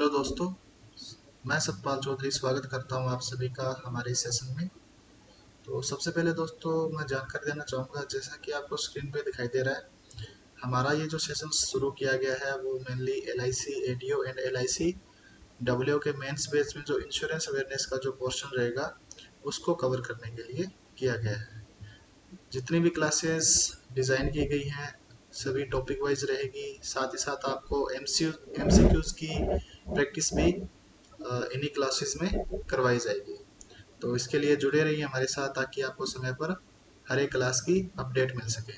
Hello दोस्तों, मैं सतपाल चौधरी स्वागत करता हूं आप सभी का हमारे इस सेशन में। तो सबसे पहले दोस्तों मैं जानकारी देना चाहूँगा, जैसा कि आपको स्क्रीन पे दिखाई दे रहा है, हमारा ये जो सेशन शुरू किया गया है वो mainly LIC ADO and LIC W के मेंस बेस में जो इंश्योरेंस अवेयरनेस का जो पोर्शन रहेगा उसको कवर करने के लिए किया गया है। जितनी भी क्लासेस डिज़ाइन की गई हैं सभी टॉपिक वाइज रहेगी, साथ ही साथ आपको MCQs की प्रैक्टिस भी इन्हीं क्लासेस में करवाई जाएगी। तो इसके लिए जुड़े रहिए हमारे साथ ताकि आपको समय पर हर एक क्लास की अपडेट मिल सके।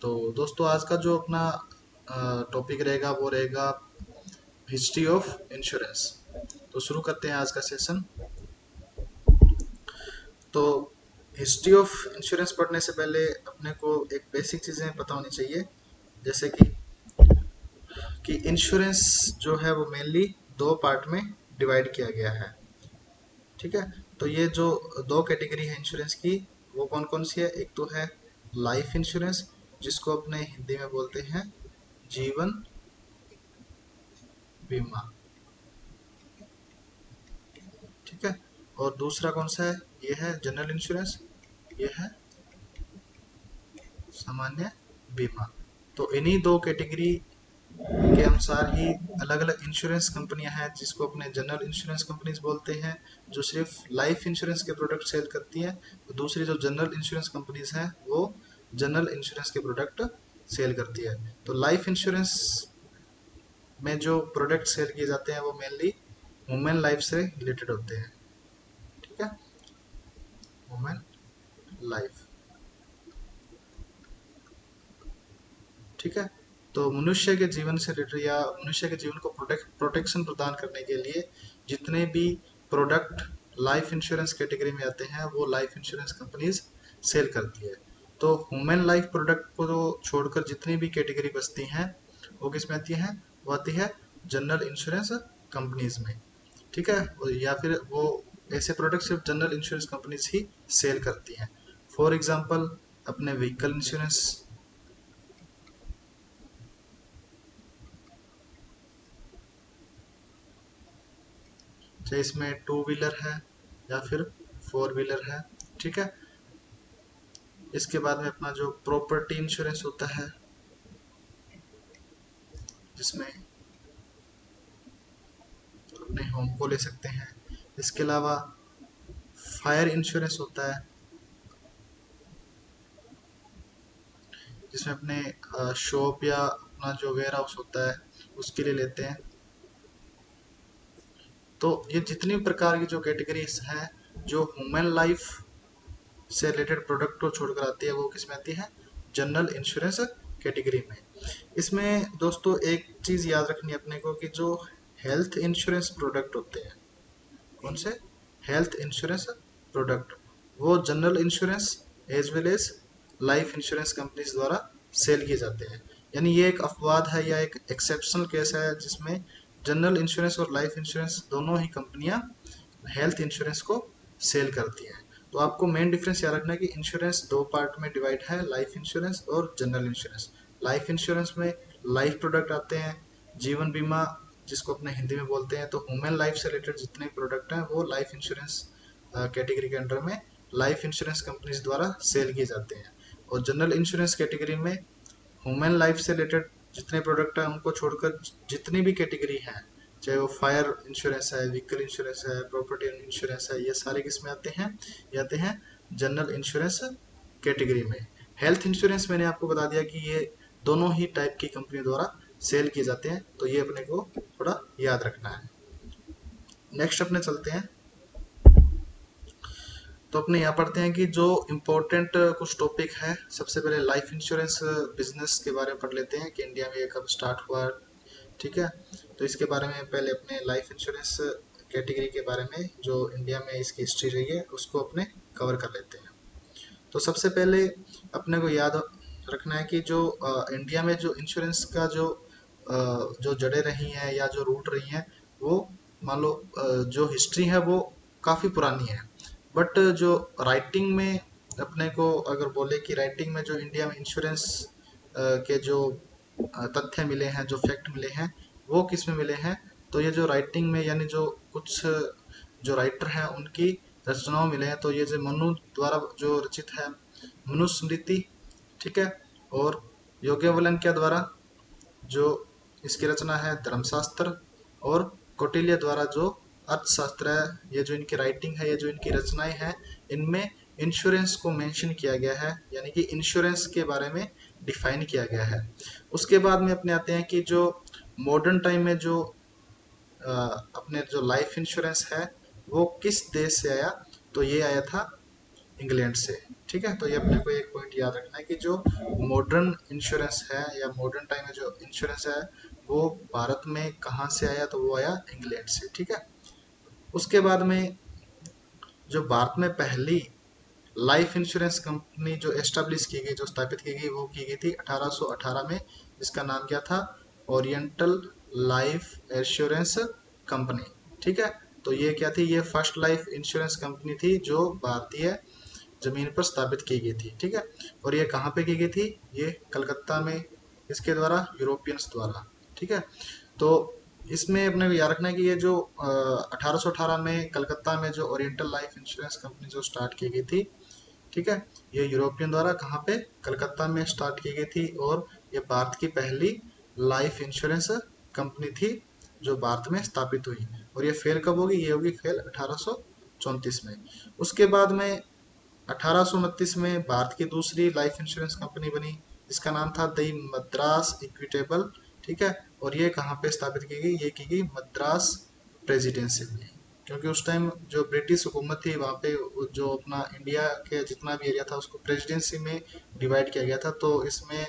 तो दोस्तों आज का जो अपना टॉपिक रहेगा वो रहेगा हिस्ट्री ऑफ इंश्योरेंस। तो शुरू करते हैं आज का सेशन। तो हिस्ट्री ऑफ इंश्योरेंस पढ़ने से पहले अपने को एक बेसिक चीज़ें पता होनी चाहिए, जैसे कि इंश्योरेंस जो है वो मेनली दो पार्ट में डिवाइड किया गया है। ठीक है, तो ये जो दो कैटेगरी है इंश्योरेंस की वो कौन कौन सी है? एक तो है लाइफ इंश्योरेंस, जिसको अपने हिंदी में बोलते हैं जीवन बीमा। ठीक है, और दूसरा कौन सा है? ये है जनरल इंश्योरेंस, ये है सामान्य बीमा। तो इन्हीं दो कैटेगरी के अनुसार ही अलग अलग इंश्योरेंस कंपनियां हैं, जिसको अपने जनरल इंश्योरेंस कंपनीज बोलते हैं, जो सिर्फ लाइफ इंश्योरेंस के प्रोडक्ट सेल करती हैं। तो दूसरी जो जनरल इंश्योरेंस कंपनीज हैं वो जनरल इंश्योरेंस के प्रोडक्ट सेल करती है। तो लाइफ इंश्योरेंस में जो प्रोडक्ट सेल किए जाते हैं वो मेनली ह्यूमन लाइफ से रिलेटेड होते हैं। ठीक है, ह्यूमन लाइफ। ठीक है, तो मनुष्य के जीवन से रिलेटेड या मनुष्य के जीवन को प्रोटेक्शन प्रदान करने के लिए जितने भी प्रोडक्ट लाइफ इंश्योरेंस कैटेगरी में आते हैं वो लाइफ इंश्योरेंस कंपनीज सेल करती है। तो ह्यूमन लाइफ प्रोडक्ट को छोड़कर जितनी भी कैटेगरी बचती हैं वो किस में आती हैं? वो आती है जनरल इंश्योरेंस कंपनीज में। ठीक है, या फिर वो ऐसे प्रोडक्ट सिर्फ जनरल इंश्योरेंस कंपनीज ही सेल करती हैं। फॉर एग्जांपल अपने व्हीकल इंश्योरेंस, चाहे इसमें टू व्हीलर है या फिर फोर व्हीलर है। ठीक है, इसके बाद में अपना जो प्रॉपर्टी इंश्योरेंस होता है, जिसमें अपने होम को ले सकते हैं। इसके अलावा फायर इंश्योरेंस होता है, जिसमें अपने शॉप या अपना जो वेयर हाउस होता है उसके लिए लेते हैं। तो ये जितनी प्रकार की जो कैटेगरीज हैं जो ह्यूमन लाइफ से रिलेटेड प्रोडक्ट को छोड़कर आती है वो किस में आती है? जनरल इंश्योरेंस कैटेगरी में। इसमें दोस्तों एक चीज़ याद रखनी है अपने को कि जो हेल्थ इंश्योरेंस प्रोडक्ट होते हैं, कौन से? हेल्थ इंश्योरेंस प्रोडक्ट, वो general insurance as well as life insurance companies द्वारा सेल किए जाते हैं। यानी ये एक अपवाद है या एक एक्सेप्शनल केस है जिसमें जनरल इंश्योरेंस और लाइफ इंश्योरेंस दोनों ही कंपनियां हेल्थ इंश्योरेंस को सेल करती हैं। तो आपको मेन डिफरेंस याद रखना है कि इंश्योरेंस दो पार्ट में डिवाइड है, लाइफ इंश्योरेंस और जनरल इंश्योरेंस। लाइफ इंश्योरेंस में लाइफ प्रोडक्ट आते हैं, जीवन बीमा जिसको अपने हिंदी में बोलते हैं। तो ह्यूमन लाइफ से रिलेटेड जितने प्रोडक्ट हैं वो लाइफ इंश्योरेंस कैटेगरी के अंडर में लाइफ इंश्योरेंस कंपनीज द्वारा सेल किए जाते हैं। और जनरल इंश्योरेंस कैटेगरी में ह्यूमन लाइफ से रिलेटेड जितने प्रोडक्ट हैं उनको छोड़कर जितनी भी कैटेगरी हैं, चाहे वो फायर इंश्योरेंस है, व्हीकल इंश्योरेंस है, प्रॉपर्टी इंश्योरेंस है, ये सारे किस में आते हैं? ये आते हैं जनरल इंश्योरेंस कैटेगरी में। हेल्थ इंश्योरेंस मैंने आपको बता दिया कि ये दोनों ही टाइप की कंपनी द्वारा सेल किए जाते हैं, तो ये अपने को थोड़ा याद रखना है। नेक्स्ट अपने चलते हैं, तो अपने यहाँ पढ़ते हैं कि जो इम्पोर्टेंट कुछ टॉपिक है। सबसे पहले लाइफ इंश्योरेंस बिजनेस के बारे में पढ़ लेते हैं कि इंडिया में ये कब स्टार्ट हुआ। ठीक है, तो इसके बारे में पहले अपने लाइफ इंश्योरेंस कैटेगरी के बारे में जो इंडिया में इसकी हिस्ट्री रही है उसको अपने कवर कर लेते हैं। तो सबसे पहले अपने को याद रखना है कि जो इंडिया में जो इंश्योरेंस का जो जड़ें रही हैं या जो रूट रही हैं वो मान लो जो हिस्ट्री है वो काफ़ी पुरानी है। बट जो राइटिंग में अपने को अगर बोले कि राइटिंग में जो इंडिया में इंश्योरेंस के जो तथ्य मिले हैं, जो फैक्ट मिले हैं वो किस में मिले हैं? तो ये जो राइटिंग में यानी जो कुछ जो राइटर हैं उनकी रचनाओं मिले हैं, तो ये जो मनु द्वारा जो रचित है मनुस्मृति, ठीक है, और याज्ञवल्क्य द्वारा जो इसकी रचना है धर्मशास्त्र, और कौटिल्य द्वारा जो अर्थशास्त्र है, ये जो इनकी राइटिंग है, ये जो इनकी रचनाएं हैं, इनमें इंश्योरेंस को मेंशन किया गया है, यानी कि इंश्योरेंस के बारे में डिफाइन किया गया है। उसके बाद में अपने आते हैं कि जो मॉडर्न टाइम में जो अपने जो लाइफ इंश्योरेंस है वो किस देश से आया, तो ये आया था इंग्लैंड से, ठीक है। तो ये अपने को एक पॉइंट याद रखना है कि जो मॉडर्न इंश्योरेंस है या मॉडर्न टाइम में जो इंश्योरेंस है वो भारत में कहाँ से आया, तो वो आया इंग्लैंड से, ठीक है। उसके बाद में जो भारत में पहली लाइफ इंश्योरेंस कंपनी जो एस्टेब्लिश की गई, जो स्थापित की गई, वो की गई थी 1818 में, जिसका नाम क्या था, ओरिएंटल लाइफ एश्योरेंस कंपनी, ठीक है। तो ये क्या थी, ये फर्स्ट लाइफ इंश्योरेंस कंपनी थी जो भारतीय जमीन पर स्थापित की गई थी, ठीक है। और ये कहाँ पे की गई थी, ये कलकत्ता में, इसके द्वारा, यूरोपियंस द्वारा, ठीक है। तो इसमें अपने को याद रखना है कि ये जो 1818 में कलकत्ता में जो ओरिएंटल लाइफ इंश्योरेंस कंपनी जो स्टार्ट की गई थी, ठीक है, ये यूरोपियन द्वारा कहाँ पे, कलकत्ता में स्टार्ट की गई थी, और ये भारत की पहली लाइफ इंश्योरेंस कंपनी थी जो भारत में स्थापित हुई। और ये फेल कब होगी, ये होगी फेल 1834 में। उसके बाद में 1829 में भारत की दूसरी लाइफ इंश्योरेंस कंपनी बनी, जिसका नाम था द मद्रास इक्विटेबल, ठीक है। और ये कहाँ पे स्थापित की गई, ये की गई मद्रास प्रेसिडेंसी में, क्योंकि उस टाइम जो ब्रिटिश हुकूमत थी वहाँ पे जो अपना इंडिया के जितना भी एरिया था उसको प्रेसिडेंसी में डिवाइड किया गया था। तो इसमें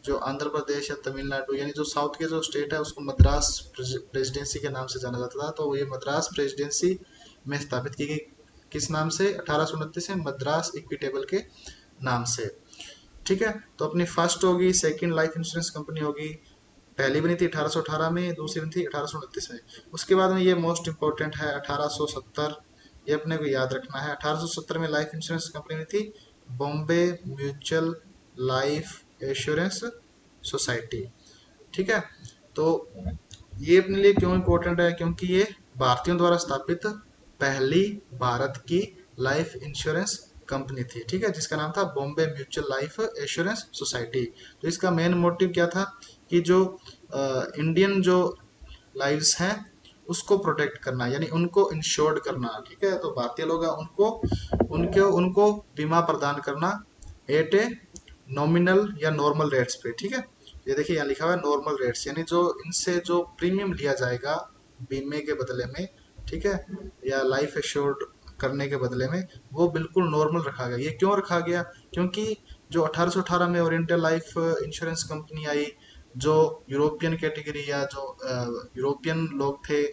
जो आंध्र प्रदेश या तमिलनाडु यानी जो साउथ के जो स्टेट है उसको मद्रास प्रेसिडेंसी के नाम से जाना जाता था। तो ये मद्रास प्रेसिडेंसी में स्थापित की गई, किस नाम से, 1829 में मद्रास इक्विटेबल के नाम से, ठीक है। तो अपनी फर्स्ट होगी, सेकंड लाइफ इंश्योरेंस कंपनी होगी, पहली बनी थी 1818 में, दूसरी बनी थी 1829 में। उसके बाद में ये मोस्ट इंपॉर्टेंट है 1870, ये अपने को याद रखना है। 1870 में लाइफ इंश्योरेंस कंपनी बनी थी Bombay mutual life assurance society, ठीक है। तो ये अपने लिए क्यों इम्पोर्टेंट है, क्योंकि ये भारतीयों द्वारा स्थापित पहली भारत की लाइफ इंश्योरेंस कंपनी थी, ठीक है, जिसका नाम था Bombay mutual life assurance society. तो इसका मेन मोटिव क्या था कि जो इंडियन जो लाइव्स हैं उसको प्रोटेक्ट करना, यानी उनको इंश्योर्ड करना, ठीक है। तो भारतीय लोग हैं उनको उनके उनको बीमा प्रदान करना एट ए नॉमिनल या नॉर्मल रेट्स पे, ठीक है। ये देखिए यहाँ लिखा हुआ है नॉर्मल रेट्स, यानी जो इनसे जो प्रीमियम लिया जाएगा बीमे के बदले में, ठीक है, या लाइफ एश्योर्ड करने के बदले में, वो बिल्कुल नॉर्मल रखा गया। ये क्यों रखा गया, क्योंकि जो 1818 में ओरिएंटल लाइफ इंश्योरेंस कंपनी आई, जो यूरोपियन कैटेगरी या जो यूरोपियन लोग थे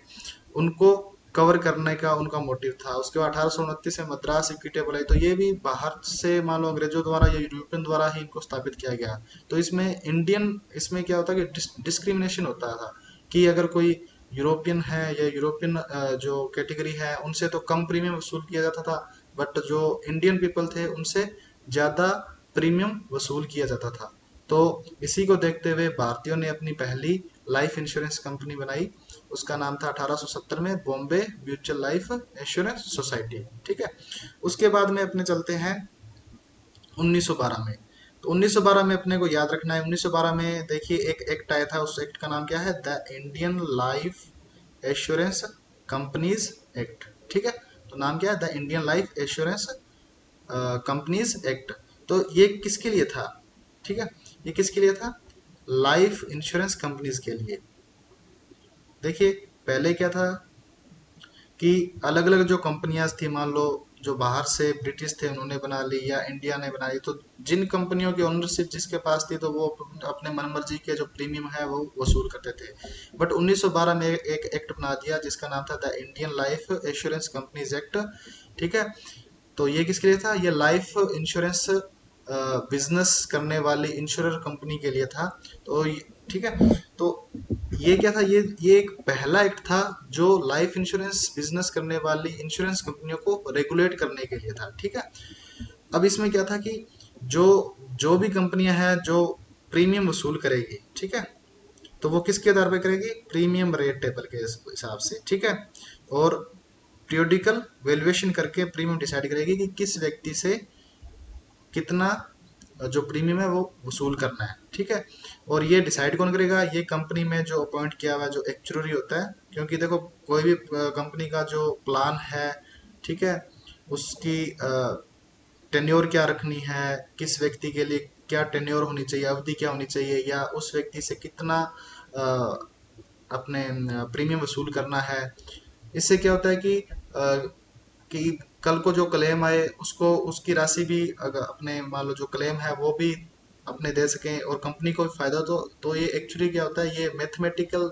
उनको कवर करने का उनका मोटिव था। उसके बाद 1829 में मद्रास इक्विटेबल आई, तो ये भी बाहर से मान लो अंग्रेजों द्वारा या यूरोपियन द्वारा ही इनको स्थापित किया गया। तो इसमें इंडियन, इसमें क्या होता है कि डिस्क्रिमिनेशन होता था कि अगर कोई यूरोपियन है या यूरोपियन जो कैटेगरी है उनसे तो कम प्रीमियम वसूल किया जाता था, बट जो इंडियन पीपल थे उनसे ज़्यादा प्रीमियम वसूल किया जाता था। तो इसी को देखते हुए भारतीयों ने अपनी पहली लाइफ इंश्योरेंस कंपनी बनाई, उसका नाम था 1870 में Bombay mutual life insurance society, ठीक है। उसके बाद में अपने चलते हैं 1912 में। तो 1912 में अपने को याद रखना है, 1912 में देखिए एक एक्ट आया था, उस एक्ट का नाम क्या है, the Indian life assurance companies act, ठीक है। तो नाम क्या है, the Indian life assurance companies act. तो ये किसके लिए था, ठीक है, ये किसके लिए था, लाइफ इंश्योरेंस कंपनीज के लिए। देखिए पहले क्या था कि अलग अलग जो कंपनियां थी, मान लो जो बाहर से ब्रिटिश थे उन्होंने बना ली या इंडिया ने बनाई, तो जिन कंपनियों की ओनरशिप जिसके पास थी तो वो अपने मनमर्जी के जो प्रीमियम है वो वसूल करते थे। बट 1912 में एक एक्ट बना दिया जिसका नाम था the Indian life assurance companies act, ठीक है। तो ये किसके लिए था, ये लाइफ इंश्योरेंस बिजनेस करने वाली इंश्योरर कंपनी के लिए था। तो ठीक है, तो ये क्या था, ये एक पहला एक्ट था जो लाइफ इंश्योरेंस बिजनेस करने वाली इंश्योरेंस कंपनियों को रेगुलेट करने के लिए था, ठीक है। अब इसमें क्या था कि जो जो भी कंपनियां हैं जो प्रीमियम वसूल करेगी, ठीक है, तो वो किसके आधार पर करेगी, प्रीमियम रेट टेबल के हिसाब से, ठीक है। और पीरियोडिकल वैल्यूएशन करके प्रीमियम डिसाइड करेगी कि किस व्यक्ति से कितना जो प्रीमियम है वो वसूल करना है, ठीक है। और ये डिसाइड कौन करेगा, ये कंपनी में जो अपॉइंट किया हुआ जो एक्चुअरी होता है, क्योंकि देखो कोई भी कंपनी का जो प्लान है, ठीक है, उसकी टेन्योर क्या रखनी है, किस व्यक्ति के लिए क्या टेन्योर होनी चाहिए, अवधि क्या होनी चाहिए, या उस व्यक्ति से कितना अ, अपने प्रीमियम वसूल करना है। इससे क्या होता है कि कल को जो क्लेम आए उसको उसकी राशि भी अगर अपने मान लो जो क्लेम है वो भी अपने दे सकें और कंपनी को भी फायदा। तो ये एक्चुअली क्या होता है, ये मैथमेटिकल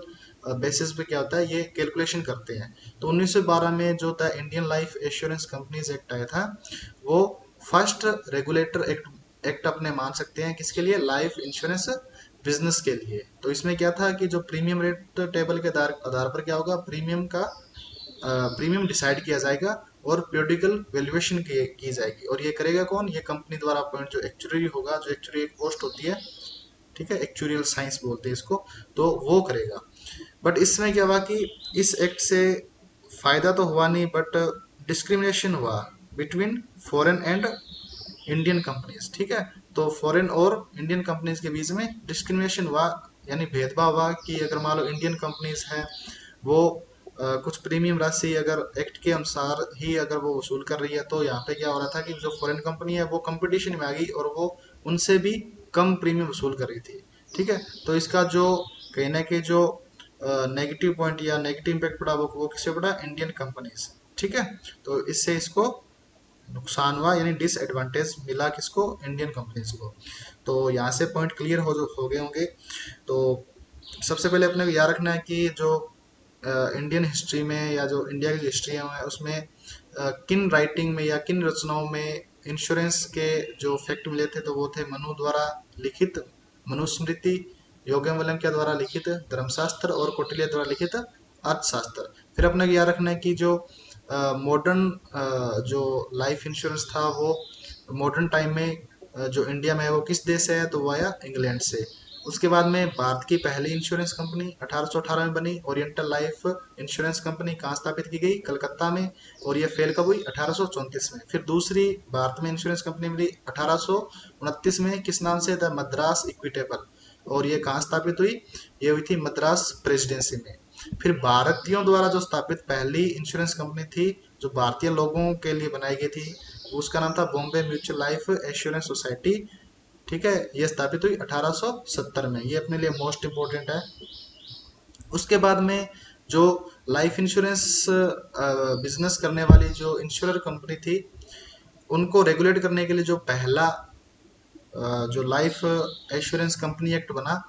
बेसिस पे क्या होता है, ये कैलकुलेशन करते हैं। तो 1912 में जो था Indian life assurance companies act आया था, वो फर्स्ट रेगुलेटर एक्ट अपने मान सकते हैं किसके लिए, लाइफ इंश्योरेंस बिजनेस के लिए। तो इसमें क्या था कि जो प्रीमियम रेट टेबल के आधार आधार पर क्या होगा, प्रीमियम डिसाइड किया जाएगा और पीरियोडिकल वैल्यूएशन की जाएगी। और ये करेगा कौन, ये कंपनी द्वारा अपॉइंट जो एक्चुअरी होगा, जो एक्चुअरी एक पोस्ट होती है, ठीक है, एक्चुअरियल साइंस बोलते हैं इसको, तो वो करेगा। बट इसमें क्या हुआ कि इस एक्ट से फायदा तो हुआ नहीं, बट डिस्क्रिमिनेशन हुआ between foreign and Indian companies, ठीक है। तो फॉरेन और इंडियन कंपनीज के बीच में डिस्क्रिमिनेशन हुआ, यानी भेदभाव हुआ कि अगर मान लो इंडियन कंपनीज है वो कुछ प्रीमियम राशि अगर एक्ट के अनुसार ही अगर वो वसूल कर रही है, तो यहाँ पे क्या हो रहा था कि जो फॉरेन कंपनी है वो कंपटीशन में आ गई और वो उनसे भी कम प्रीमियम वसूल कर रही थी, ठीक है। तो इसका जो कहना कि जो नेगेटिव पॉइंट या नेगेटिव इम्पैक्ट पड़ा वो किससे पड़ा, इंडियन कंपनीज, ठीक है। तो इससे इसको नुकसान हुआ, यानी डिसएडवांटेज मिला किसको, इंडियन कंपनीज को। तो यहाँ से पॉइंट क्लियर हो गए होंगे। तो सबसे पहले अपने को याद रखना है कि जो इंडियन हिस्ट्री में या जो इंडिया की हिस्ट्री है उसमें किन राइटिंग में या किन रचनाओं में इंश्योरेंस के जो फैक्ट मिले थे, तो वो थे मनु द्वारा लिखित मनुस्मृति, योगेवल्क्य द्वारा लिखित धर्मशास्त्र और कौटिल्य द्वारा लिखित अर्थशास्त्र। फिर अपने को याद रखना है कि जो मॉडर्न जो लाइफ इंश्योरेंस था वो मॉडर्न टाइम में जो इंडिया में है वो किस देश से है, तो वो आया इंग्लैंड से। उसके बाद में भारत की पहली इंश्योरेंस कंपनी 1818 में बनी, ओरिएंटल लाइफ इंश्योरेंस कंपनी कहाँ स्थापित की गई, कलकत्ता में। और ये फेल कब हुई, 1834 में। फिर दूसरी भारत में इंश्योरेंस कंपनी मिली 1829 में, किस नाम से, द मद्रास इक्विटेबल। और ये कहाँ स्थापित हुई, ये हुई थी मद्रास प्रेसिडेंसी में। फिर भारतीयों द्वारा जो स्थापित पहली इंश्योरेंस कंपनी थी जो भारतीय लोगों के लिए बनाई गई थी, उसका नाम था Bombay mutual life assurance society, ठीक है। ये स्थापित हुई 1870 में, ये अपने लिए मोस्ट इंपोर्टेंट है। उसके बाद में जो लाइफ इंश्योरेंस बिजनेस करने वाली जो इंश्योर कंपनी थी, उनको रेगुलेट करने के लिए जो पहला जो लाइफ एश्योरेंस कंपनी एक्ट बना,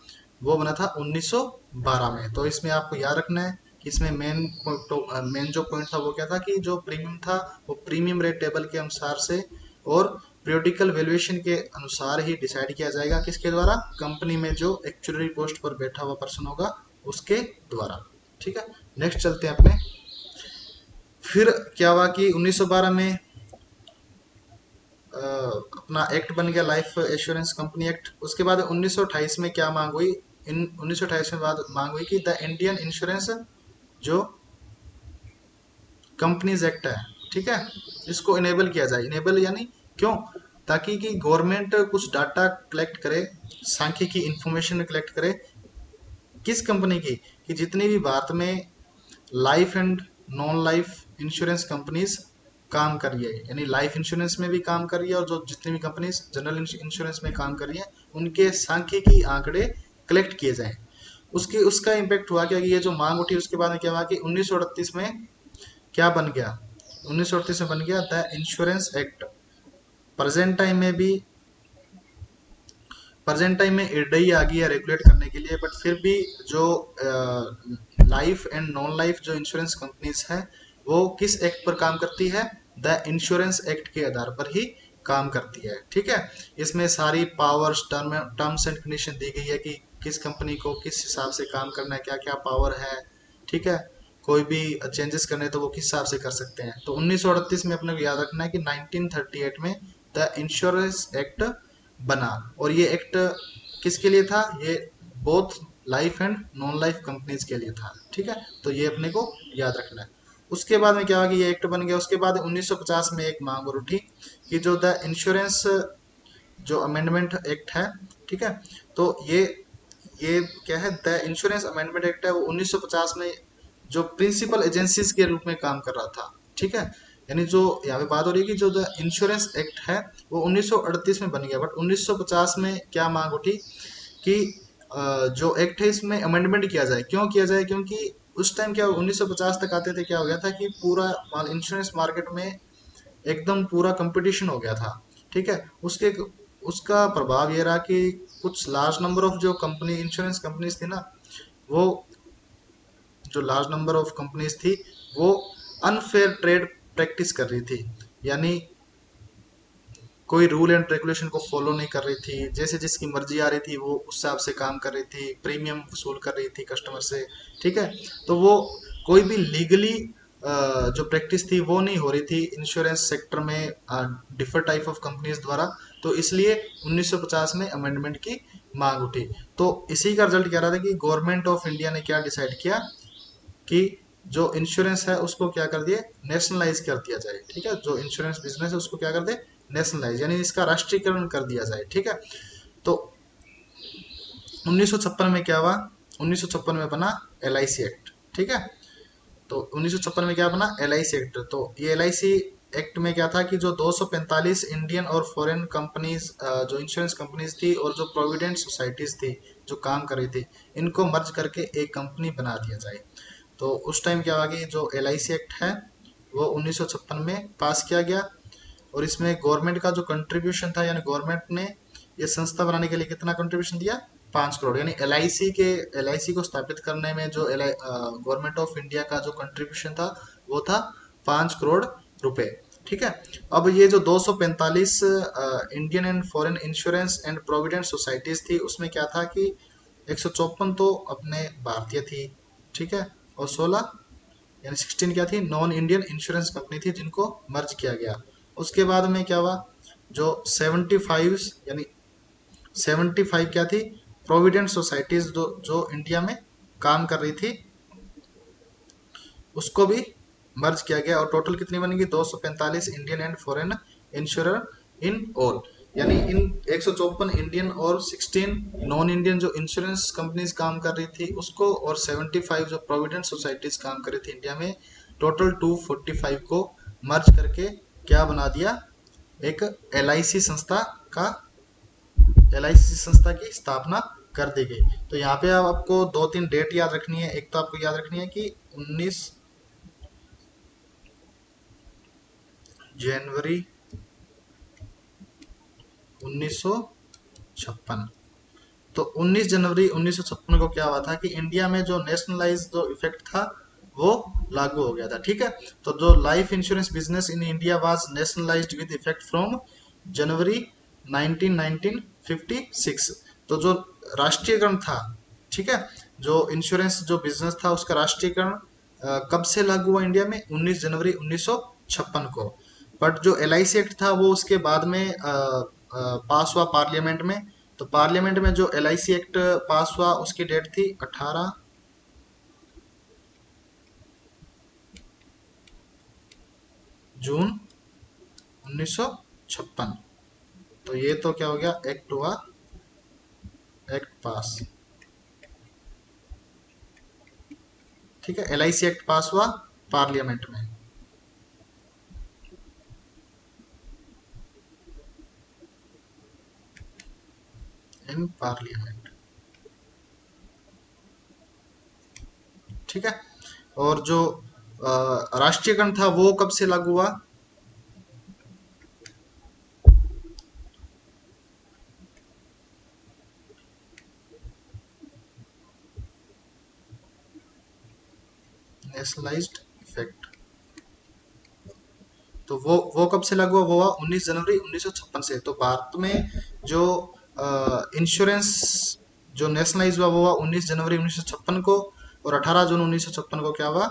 वो बना था 1912 में। तो इसमें आपको याद रखना है कि इसमें मेन जो पॉइंट था वो क्या था कि जो प्रीमियम था वो प्रीमियम रेट टेबल के अनुसार से और पीरियोडिकल वैल्यूएशन के अनुसार ही डिसाइड किया जाएगा, किसके द्वारा, कंपनी में जो एक्चुअरी पोस्ट पर बैठा हुआ पर्सन होगा उसके द्वारा, ठीक है। नेक्स्ट चलते हैं अपने। फिर क्या हुआ कि 1912 में अपना एक्ट बन गया लाइफ एश्योरेंस कंपनी एक्ट। उसके बाद 1928 में क्या मांग हुई, इन 1928 में बाद मांग हुई कि द इंडियन इंश्योरेंस जो कंपनीज एक्ट है, ठीक है, इसको इनेबल किया जाए। इनेबल यानी क्यों, ताकि कि गवर्नमेंट कुछ डाटा कलेक्ट करे, सांख्यिकी इंफॉर्मेशन कलेक्ट करे, किस कंपनी की, कि जितनी भी भारत में life and non life insurance companies काम कर रही है, यानी लाइफ इंश्योरेंस में भी काम कर रही है और जो जितनी भी कंपनीज जनरल इंश्योरेंस में काम कर रही है उनके सांख्यिकी आंकड़े कलेक्ट किए जाएं। उसकी उसका इम्पैक्ट हुआ क्या कि ये जो मांग उठी उसके बाद में क्या हुआ कि 1938 में क्या बन गया, 1938 में बन गया the insurance act. Present time में भी प्रेजेंट टाइम में इरडई आ गई है रेगुलेट करने के लिए, बट फिर भी जो लाइफ एंड नॉन लाइफ जो इंश्योरेंस कंपनीज हैं वो किस एक्ट पर काम करती है, द इंश्योरेंस एक्ट के आधार पर ही काम करती है, ठीक है। इसमें सारी पावर्स टर्म्स एंड कंडीशन दी गई है कि किस कंपनी को किस हिसाब से काम करना है, क्या क्या पावर है, ठीक है। कोई भी चेंजेस करने तो वो किस हिसाब से कर सकते हैं। तो 1938 में अपने को याद रखना है कि 1938 में द इंश्योरेंस एक्ट बना। और ये एक्ट किसके लिए था, ये both life and non life companies के लिए था। ठीक है, तो ये अपने को याद रखना है। उसके बाद में क्या हुआ कि ये एक्ट बन गया। उसके बाद 1950 में एक मांग और उठी कि जो द इंश्योरेंस जो अमेंडमेंट एक्ट है, ठीक है, तो ये क्या है, द इंश्योरेंस अमेंडमेंट एक्ट है, वो 1950 में जो प्रिंसिपल एजेंसीज के रूप में काम कर रहा था। ठीक है, यानी जो यहाँ पे बात हो रही है कि जो द इंश्योरेंस एक्ट है वो 1938 में बन गया, बट 1950 में क्या मांग उठी कि जो एक्ट है इसमें अमेंडमेंट किया जाए। क्यों किया जाए? क्योंकि उस टाइम क्या 1950 तक आते थे, क्या हो गया था कि पूरा इंश्योरेंस मार्केट में एकदम पूरा कंपटीशन हो गया था। ठीक है, उसके उसका प्रभाव ये रहा कि कुछ लार्ज नंबर ऑफ जो कंपनी इंश्योरेंस कंपनीज थी ना, वो जो लार्ज नंबर ऑफ कंपनीज थी वो अनफेयर ट्रेड प्रैक्टिस कर रही थी। यानी कोई रूल एंड रेगुलेशन को फॉलो नहीं कर रही थी, जैसे जिसकी मर्जी आ रही थी वो उस हिसाब से काम कर रही थी, प्रीमियम वसूल कर रही थी कस्टमर से। ठीक है, तो वो कोई भी लीगली जो प्रैक्टिस थी वो नहीं हो रही थी इंश्योरेंस सेक्टर में डिफरेंट टाइप ऑफ कंपनीज द्वारा। तो इसलिए 1950 में अमेंडमेंट की मांग उठी। तो इसी का रिजल्ट क्या रहा था कि गवर्नमेंट ऑफ इंडिया ने क्या डिसाइड किया कि जो इंश्योरेंस है उसको क्या कर दिए, नेशनलाइज कर दिया जाए। ठीक है, जो इंश्योरेंस बिजनेस है उसको क्या कर दे, नेशनलाइज, यानी इसका राष्ट्रीयकरण कर दिया जाए। ठीक है, तो 1956 में क्या हुआ, 1956 में बना LIC एक्ट। ठीक है, तो 1956 में क्या बना, LIC एक्ट। तो ये LIC एक्ट में क्या था कि जो 245 इंडियन और फॉरेन कंपनीज जो इंश्योरेंस कंपनीज थी और जो प्रोविडेंट सोसाइटीज थी जो काम कर रही थी, इनको मर्ज करके एक कंपनी बना दिया जाए। तो उस टाइम क्या हुआ कि जो LIC एक्ट है वो 1956 में पास किया गया। और इसमें गवर्नमेंट का जो कंट्रीब्यूशन था, यानी गवर्नमेंट ने ये संस्था बनाने के लिए कितना कंट्रीब्यूशन दिया, 5 करोड़। यानी LIC को स्थापित करने में जो गवर्नमेंट ऑफ इंडिया का जो कंट्रीब्यूशन था वो था 5 करोड़ रुपए। ठीक है, अब ये जो 245 Indian and foreign insurance and provident societies थी उसमें क्या था कि 154 तो अपने भारतीय थी। ठीक है, और 16 यानी 16 क्या थी, नॉन इंडियन इंश्योरेंस कंपनी थी जिनको मर्ज किया गया। उसके बाद में क्या हुआ, जो 75 यानी 75 क्या थी, प्रोविडेंट सोसाइटीज जो इंडिया में काम कर रही थी उसको भी मर्ज किया गया। और टोटल कितनी बनेगी, 245 Indian and foreign insurer in all. यानी इन 154 इंडियन और 16 नॉन इंडियन जो इंश्योरेंस कंपनीज काम कर रही थी उसको, और 75 जो प्रोविडेंट सोसाइटीज काम कर रही थी इंडिया में, टोटल 245 को मर्ज करके क्या बना दिया, एक LIC संस्था का LIC संस्था की स्थापना कर दी गई। तो यहाँ पे आपको 2-3 डेट याद रखनी है। एक तो आपको याद रखनी है कि 19 जनवरी 1956। तो 19 जनवरी 1956 को क्या हुआ था कि इंडिया में जो नेशनलाइज जो इफेक्ट था वो लागू हो गया था। ठीक है, तो जो life insurance business in India was nationalised with effect from January 1956। तो जो राष्ट्रीयकरण था, ठीक है, जो इंश्योरेंस जो बिजनेस था उसका राष्ट्रीयकरण कब से लागू हुआ इंडिया में, 19 जनवरी 1956 को। बट जो LIC एक्ट था वो उसके बाद में पास हुआ पार्लियामेंट में। तो पार्लियामेंट में जो LIC एक्ट पास हुआ उसकी डेट थी 18 जून 1956। तो ये तो क्या हो गया, एक्ट हुआ, एक्ट पास। ठीक है, LIC एक्ट पास हुआ पार्लियामेंट में। In parliament. ठीक है, और जो राष्ट्रीयकरण था वो कब से लागू हुआ, नेशनलाइज्ड इफेक्ट। तो वो कब से लागू हुआ, वो हुआ 19 जनवरी 1956 से। तो भारत में जो इंश्योरेंस जो नेशनलाइज हुआ वो हुआ 19 जनवरी 1956 को। और 18 जून 1956 को क्या हुआ,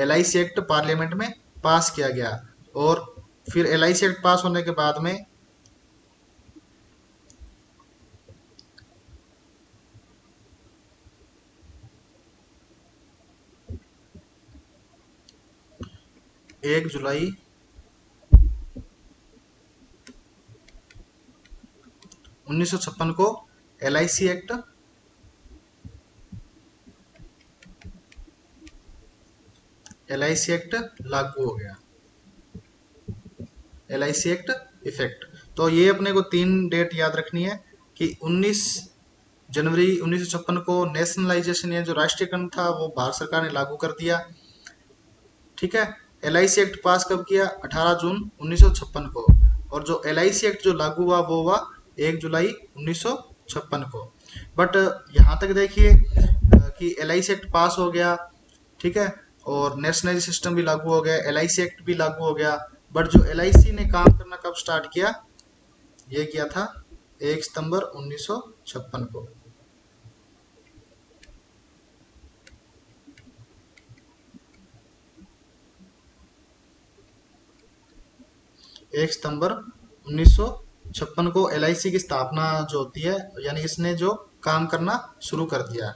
LIC एक्ट पार्लियामेंट में पास किया गया। और फिर LIC एक्ट पास होने के बाद में 1 जुलाई 1956 को LIC एक्ट लागू हो गया। LIC act effect. तो ये अपने को 3 डेट याद रखनी है कि 19 जनवरी 1956 को नेशनलाइजेशन या जो राष्ट्रीयकरण था वो भारत सरकार ने लागू कर दिया। ठीक है। LIC एक्ट पास कब किया? 18 जून 1956 को। और जो LIC एक्ट जो लागू हुआ वो हुआ 1 जुलाई 1956 को। बट यहाँ तक देखिए कि LIC एक्ट पास हो गया, ठीक है, और नेशनलाइज सिस्टम भी लागू हो गया, LIC एक्ट भी लागू हो गया। बट जो LIC ने काम करना कब स्टार्ट किया? ये किया था 1 सितंबर 1956 को। 1 सितंबर 1956 को LIC की स्थापना जो होती है, यानी इसने जो काम करना शुरू कर दिया।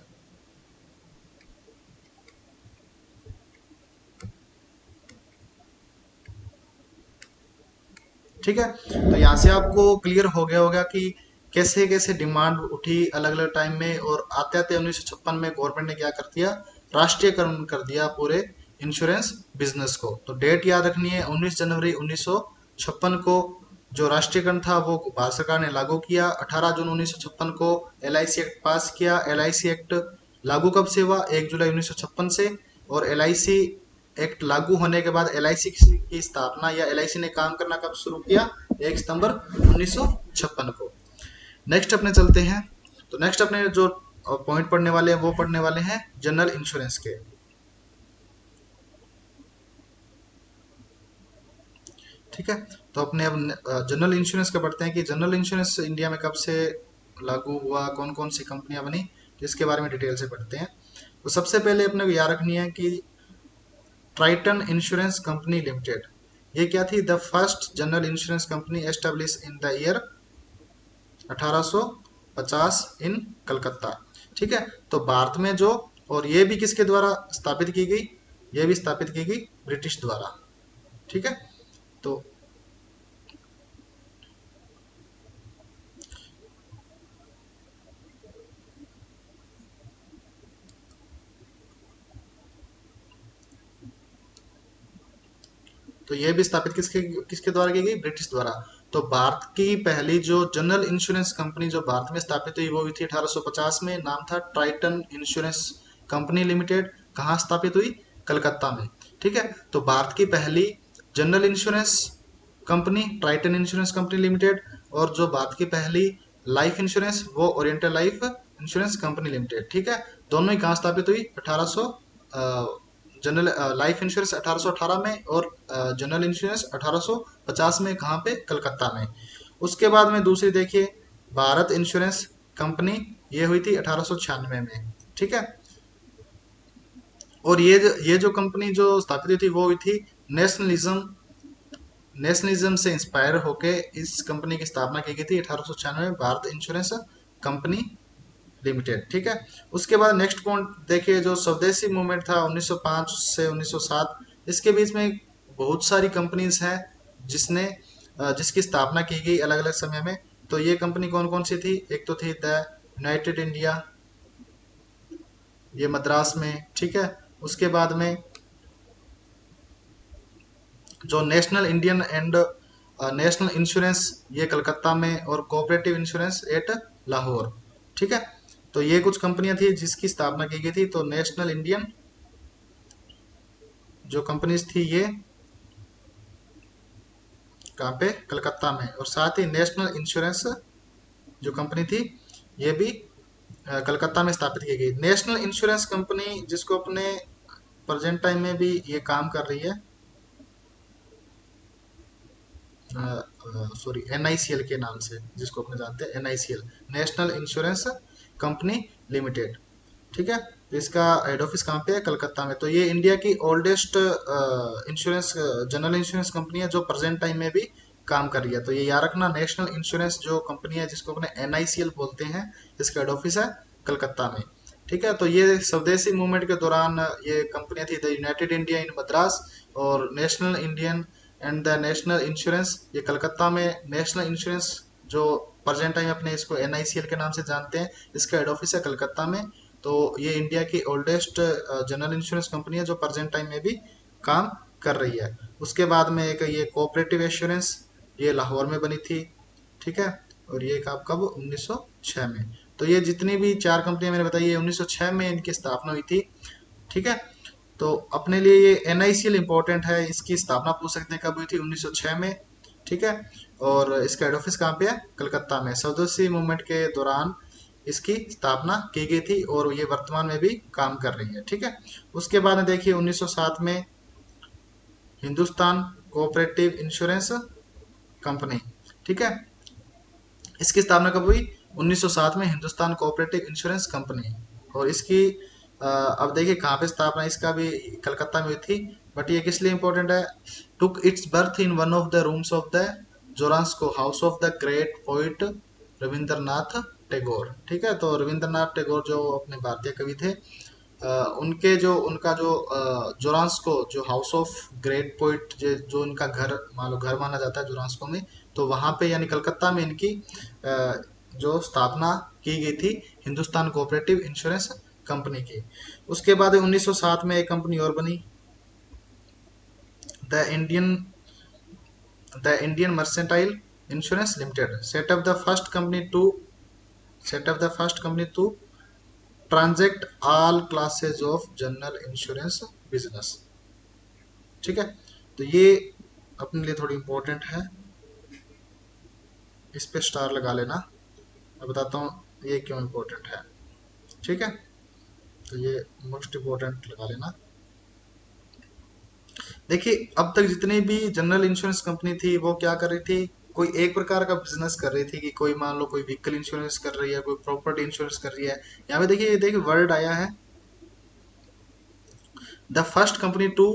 ठीक है। तो यहाँ से आपको क्लियर हो गया होगा कि कैसे कैसे डिमांड उठी अलग अलग टाइम में, और आते आते 1956 में गवर्नमेंट ने क्या कर दिया? राष्ट्रीयकरण कर दिया पूरे इंश्योरेंस बिजनेस को। तो डेट याद रखनी है, 19 जनवरी 1956 को जो राष्ट्रीयकरण था वो भारत सरकार ने लागू किया। 18 जून 1956 को LIC एक्ट पास किया। LIC एक्ट लागू कब से हुआ? 1 जुलाई 1956 से। और LIC एक्ट लागू होने के बाद LIC की स्थापना या LIC ने काम करना कब शुरू किया? 1 सितंबर 1956 को। नेक्स्ट अपने चलते हैं। तो नेक्स्ट अपने जो पॉइंट पढ़ने वाले हैं वो पढ़ने वाले हैं जनरल इंश्योरेंस के। ठीक है। तो अपने अब जनरल इंश्योरेंस का पढ़ते हैं कि जनरल इंश्योरेंस इंडिया में कब से लागू हुआ, कौन कौन सी कंपनियां बनी, तो इसके बारे में डिटेल से पढ़ते हैं। तो सबसे पहले अपने को याद रखनी है कि ट्राइटन इंश्योरेंस कंपनी लिमिटेड, ये क्या थी? The first general insurance company establish in the year 1850 इन कलकत्ता। ठीक है। तो भारत में जो, और ये भी किसके द्वारा स्थापित की गई? ये भी स्थापित की गई ब्रिटिश द्वारा। ठीक है। तो ये भी स्थापित किसके किसके द्वारा की गई? ब्रिटिश द्वारा। तो भारत की पहली जो जनरल इंश्योरेंस कंपनी जो भारत में स्थापित हुई वो हुई थी 1850 में। नाम था ट्राइटन इंश्योरेंस कंपनी लिमिटेड। कहाँ स्थापित हुई? कलकत्ता में। ठीक है। तो भारत की पहली general insurance company Triton insurance company limited, और जो भारत की पहली लाइफ इंश्योरेंस वो oriental life insurance company limited. ठीक है। दोनों ही कहाँ स्थापित हुई? 1800 जनरल लाइफ इंश्योरेंस 1818 में, और जनरल इंश्योरेंस 1850 में। कहाँ पे? कलकत्ता में। उसके बाद में दूसरी देखिए भारत इंश्योरेंस कंपनी, ये हुई थी 1896 में। ठीक है। और ये जो कंपनी जो स्थापित हुई थी वो हुई थी नेशनलिज्म से इंस्पायर होके इस कंपनी की स्थापना की गई थी 1896 में, भारत इंश्योरेंस कंपनी लिमिटेड। ठीक है। उसके बाद नेक्स्ट पॉइंट देखिए, जो स्वदेशी मूवमेंट था 1905 से 1907, इसके बीच में बहुत सारी कंपनीज हैं जिसकी स्थापना की गई अलग अलग समय में। तो ये कंपनी कौन कौन सी थी? एक तो थी द यूनाइटेड इंडिया, ये मद्रास में। ठीक है। उसके बाद में जो national Indian and national insurance, ये कलकत्ता में, और कोऑपरेटिव इंश्योरेंस एट लाहौर। ठीक है। तो ये कुछ कंपनियां थी जिसकी स्थापना की गई थी। तो नेशनल इंडियन जो कंपनीज थी ये कहाँ पे? कलकत्ता में। और साथ ही नेशनल इंश्योरेंस जो कंपनी थी ये भी कलकत्ता में स्थापित की गई। नेशनल इंश्योरेंस कंपनी जिसको अपने प्रेजेंट टाइम में भी ये काम कर रही है, सॉरी, NICL के नाम से जिसको अपने जानते हैं, NICL, national insurance company limited. ठीक है। तो इसका हेड ऑफिस कहाँ पे है? कलकत्ता में। तो ये इंडिया की oldest insurance general insurance company है जो प्रेजेंट टाइम में भी काम कर रही है। तो ये याद रखना, नेशनल इंश्योरेंस जो कंपनी है जिसको अपने NICL बोलते हैं, इसका हेड ऑफिस है कलकत्ता में। ठीक है। तो ये स्वदेशी मूवमेंट के दौरान ये कंपनियां थी, the united India in Madras और national Indian and the national insurance, ये कलकत्ता में। नेशनल इंश्योरेंस जो प्रेजेंट टाइम अपने इसको एनआईसीएल के नाम से जानते हैं, इसका हेड ऑफिस है कलकत्ता में। तो ये इंडिया की ओल्डेस्ट जनरल इंश्योरेंस कंपनी है जो प्रेजेंट टाइम में भी काम कर रही है। उसके बाद में एक ये कोऑपरेटिव एश्योरेंस, ये लाहौर में बनी थी, ठीक है। और ये कब 1906 में। तो ये जितनी भी चार कंपनियां मैंने बताई, ये 1906 में इनकी स्थापना हुई थी, ठीक है। तो अपने लिए ये एनआईसीएल इंपॉर्टेंट है, इसकी स्थापना पूछ सकते हैं कब हुई थी, 1906 में, ठीक है। और इसका हेड ऑफिस कहाँ पे है, कलकत्ता में। स्वदेशी मूवमेंट के दौरान इसकी स्थापना की गई थी और ये वर्तमान में भी काम कर रही है, ठीक है। उसके बाद में देखिए 1907 में हिंदुस्तान कोऑपरेटिव इंश्योरेंस कंपनी, ठीक है। इसकी स्थापना कब हुई, 1907 में, हिंदुस्तान कोऑपरेटिव इंश्योरेंस कंपनी। और इसकी अब देखिए कहाँ पे स्थापना, इसका भी कलकत्ता में हुई थी। बट ये किस लिए इंपॉर्टेंट है, took its birth in one of the rooms of the Jorasanko house of the great poet Rabindranath Tagore, ठीक है। तो रविंद्रनाथ टैगोर जो अपने भारतीय कवि थे, उनके जो उनका जो जोरांस्को जो हाउस ऑफ ग्रेट पोइट जो उनका घर मान लो घर माना जाता है जोरांस्को में, तो वहां पे यानी कलकत्ता में इनकी जो स्थापना की गई थी हिंदुस्तान कोऑपरेटिव इंश्योरेंस कंपनी की। उसके बाद 1907 में एक कंपनी और बनी, the Indian the Indian mercantile insurance limited, set up the first company to transact all classes of general insurance business, ठीक है। तो ये अपने लिए थोड़ी इंपॉर्टेंट है, इस पे स्टार लगा लेना। मैं बताता हूँ ये क्यों इंपॉर्टेंट है, ठीक है। तो ये मोस्ट इंपॉर्टेंट लगा लेना। देखिए अब तक जितनी भी जनरल इंश्योरेंस कंपनी थी वो क्या कर रही थी, कोई एक प्रकार का बिजनेस कर रही थी, कि कोई मान लो कोई व्हीकल इंश्योरेंस कर रही है, कोई प्रॉपर्टी इंश्योरेंस कर रही है। यहाँ पे देखिए, ये देखिए वर्ड आया है, the first company to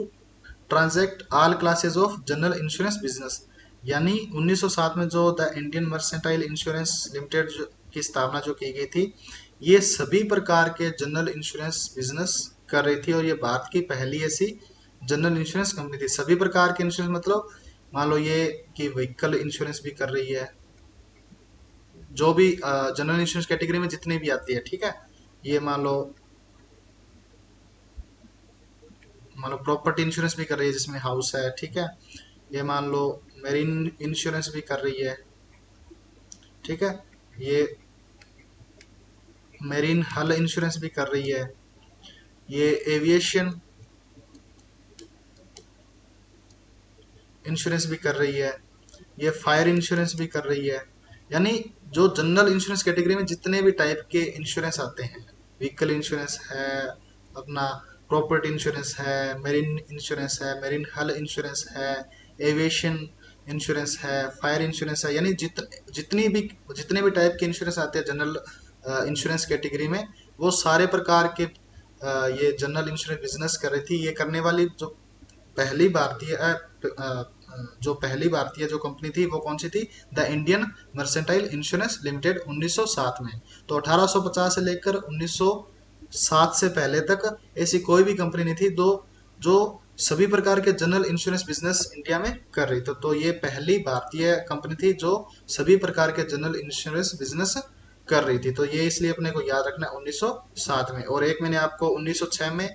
transact all classes of general insurance business. यानी 1907 में जो the Indian mercantile insurance limited की स्थापना जो की गई थी, ये सभी प्रकार के जनरल इंश्योरेंस बिजनेस कर रही थी। और ये भारत की पहली ऐसी जनरल इंश्योरेंस कंपनी थी। सभी प्रकार के इंश्योरेंस मतलब मान लो ये कि व्हीकल इंश्योरेंस भी कर रही है, जो भी जनरल इंश्योरेंस कैटेगरी में जितनी भी आती है, ठीक है। ये मान लो प्रॉपर्टी इंश्योरेंस भी कर रही है जिसमें हाउस है, ठीक है। ये मान लो मेरीन इंश्योरेंस भी कर रही है, ठीक है। ये मेरीन हल इंश्योरेंस भी कर रही है, ये एविएशन इंश्योरेंस भी कर रही है, ये फायर इंश्योरेंस भी कर रही है। यानी जो जनरल इंश्योरेंस कैटेगरी में जितने भी टाइप के इंश्योरेंस आते हैं, व्हीकल इंश्योरेंस है, अपना प्रॉपर्टी इंश्योरेंस है, मेरीन इंश्योरेंस है, मेरीन हल इंश्योरेंस है, एविएशन इंश्योरेंस है, फायर इंश्योरेंस है, यानी जितने भी टाइप के इंश्योरेंस आते हैं जनरल इंश्योरेंस कैटेगरी में, वो सारे प्रकार के ये जनरल इंश्योरेंस बिजनेस कर रही थी। ये करने वाली पहली भारतीय जो पहली भारतीय जो कंपनी थी वो कौन सी थी, the Indian mercantile insurance limited, 1907 में। तो 1850 से लेकर 1907 से पहले तक ऐसी कोई भी कंपनी नहीं थी जो सभी प्रकार के जनरल इंश्योरेंस बिजनेस इंडिया में कर रही। तो ये पहली भारतीय कंपनी थी जो सभी प्रकार के जनरल इंश्योरेंस बिजनेस कर रही थी। तो ये इसलिए अपने को याद रखना है 1907 में। और एक मैंने आपको 1906 में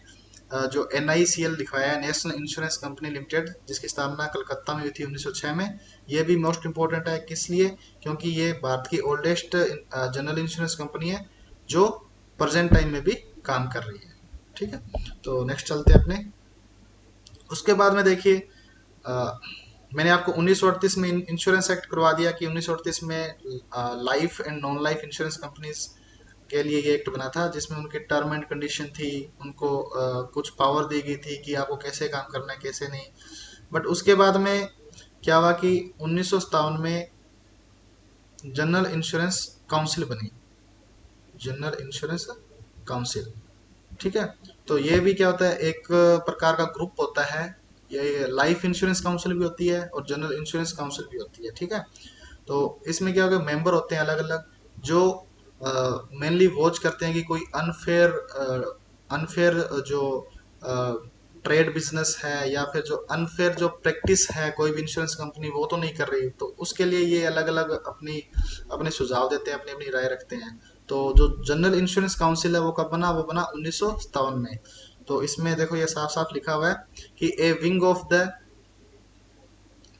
जो NICL दिखाया है, नेशनल इंश्योरेंस कंपनी लिमिटेड, जिसकी स्थापना कलकत्ता में हुई थी 1906 में। ये भी मोस्ट इंपॉर्टेंट है, किस लिए, क्योंकि ये भारत की ओल्डेस्ट जनरल इंश्योरेंस कंपनी है जो प्रेजेंट टाइम में भी काम कर रही है, ठीक है। तो नेक्स्ट चलते हैं अपने। उसके बाद में देखिए मैंने आपको 1938 में इंश्योरेंस एक्ट करवा दिया कि 1938 में life and non life insurance companies के लिए ये एक्ट बना था, जिसमें उनकी टर्म एंड कंडीशन थी, उनको कुछ पावर दी गई थी कि आपको कैसे काम करना है कैसे नहीं। बट उसके बाद में क्या हुआ कि 1957 में जनरल इंश्योरेंस काउंसिल बनी, जनरल इंश्योरेंस काउंसिल, ठीक है। तो ये भी क्या होता है, एक प्रकार का ग्रुप होता है। ये लाइफ इंश्योरेंस काउंसिल भी होती है और जनरल इंश्योरेंस काउंसिल भी होती है, ठीक है। तो इसमें क्या होगा, मेंबर होते हैं अलग अलग, जो मेनली वॉच करते हैं कि कोई अनफेयर अनफेयर जो ट्रेड बिजनेस है या फिर जो अनफेयर जो प्रैक्टिस है कोई भी इंश्योरेंस कंपनी वो तो नहीं कर रही, तो उसके लिए ये अलग अलग अपनी अपने सुझाव देते हैं, अपनी अपनी राय रखते हैं। तो जो जनरल इंश्योरेंस काउंसिल है वो कब बना, वो बना 1957 में। तो इसमें देखो ये साफ साफ लिखा हुआ है कि A wing of the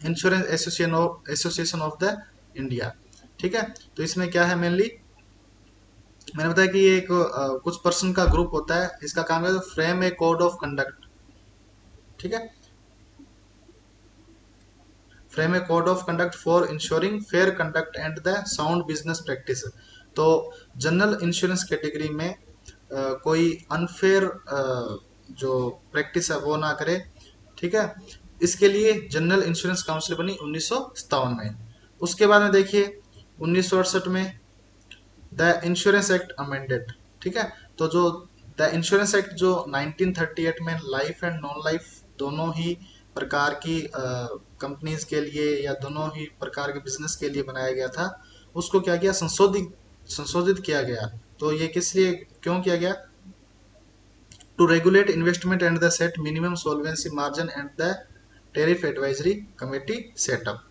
insurance association of the India. ठीक है, तो इसमें क्या है मेनली, मैंने बताया कि ये एक कुछ पर्सन का ग्रुप होता है, इसका काम है frame A code of conduct. ठीक है, frame A code of conduct for ensuring fair conduct and the sound business practice. तो जनरल इंश्योरेंस कैटेगरी में कोई अनफेयर जो प्रैक्टिस है वो ना करे। ठीक है, इसके लिए जनरल इंश्योरेंस काउंसिल बनी 1957 में। उसके बाद में देखिए 1968 में द इंश्योरेंस एक्ट अमेंडेड। ठीक है, तो जो द इंश्योरेंस एक्ट जो 1938 में लाइफ एंड नॉन लाइफ दोनों ही प्रकार की कंपनीज के लिए या दोनों ही प्रकार के बिजनेस के लिए बनाया गया था, उसको क्या किया, संशोधित संशोधित किया गया। तो ये किस लिए क्यों किया गया, to regulate investment and the set minimum solvency margin and the tariff advisory committee setup.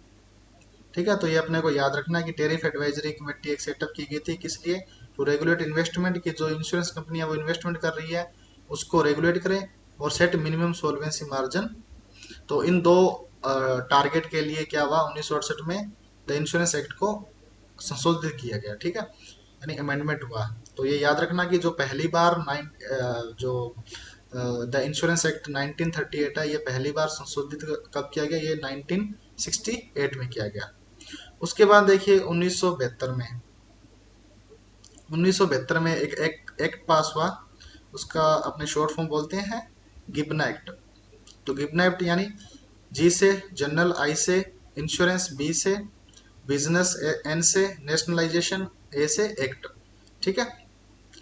ठीक है, तो ये अपने को याद रखना है कि टेरिफ एडवाइजरी कमेटी एक सेटअप की गई थी, किस लिए, टू रेगुलेट इन्वेस्टमेंट, की जो इंश्योरेंस कंपनियां वो इन्वेस्टमेंट कर रही है उसको रेगुलेट करें, और सेट मिनिमम सोल्वेंसी मार्जिन। तो इन दो टारगेट के लिए क्या हुआ 1968 में द इंश्योरेंस एक्ट को संशोधित किया गया। ठीक है, यानी अमेंडमेंट हुआ। तो ये याद रखना कि जो पहली बार जो द इंश्योरेंस एक्ट 1938 है, ये पहली बार संशोधित कब किया गया, ये 1968 में किया गया। उसके बाद देखिए 1972 में एक एक्ट पास हुआ, उसका अपने शॉर्ट फॉर्म बोलते हैं गिबना एक्ट। तो गिबना एक्ट यानी जी से जनरल, आई से इंश्योरेंस, बी से बिजनेस, एन से नेशनलाइजेशन, ए से एक्ट। ठीक है,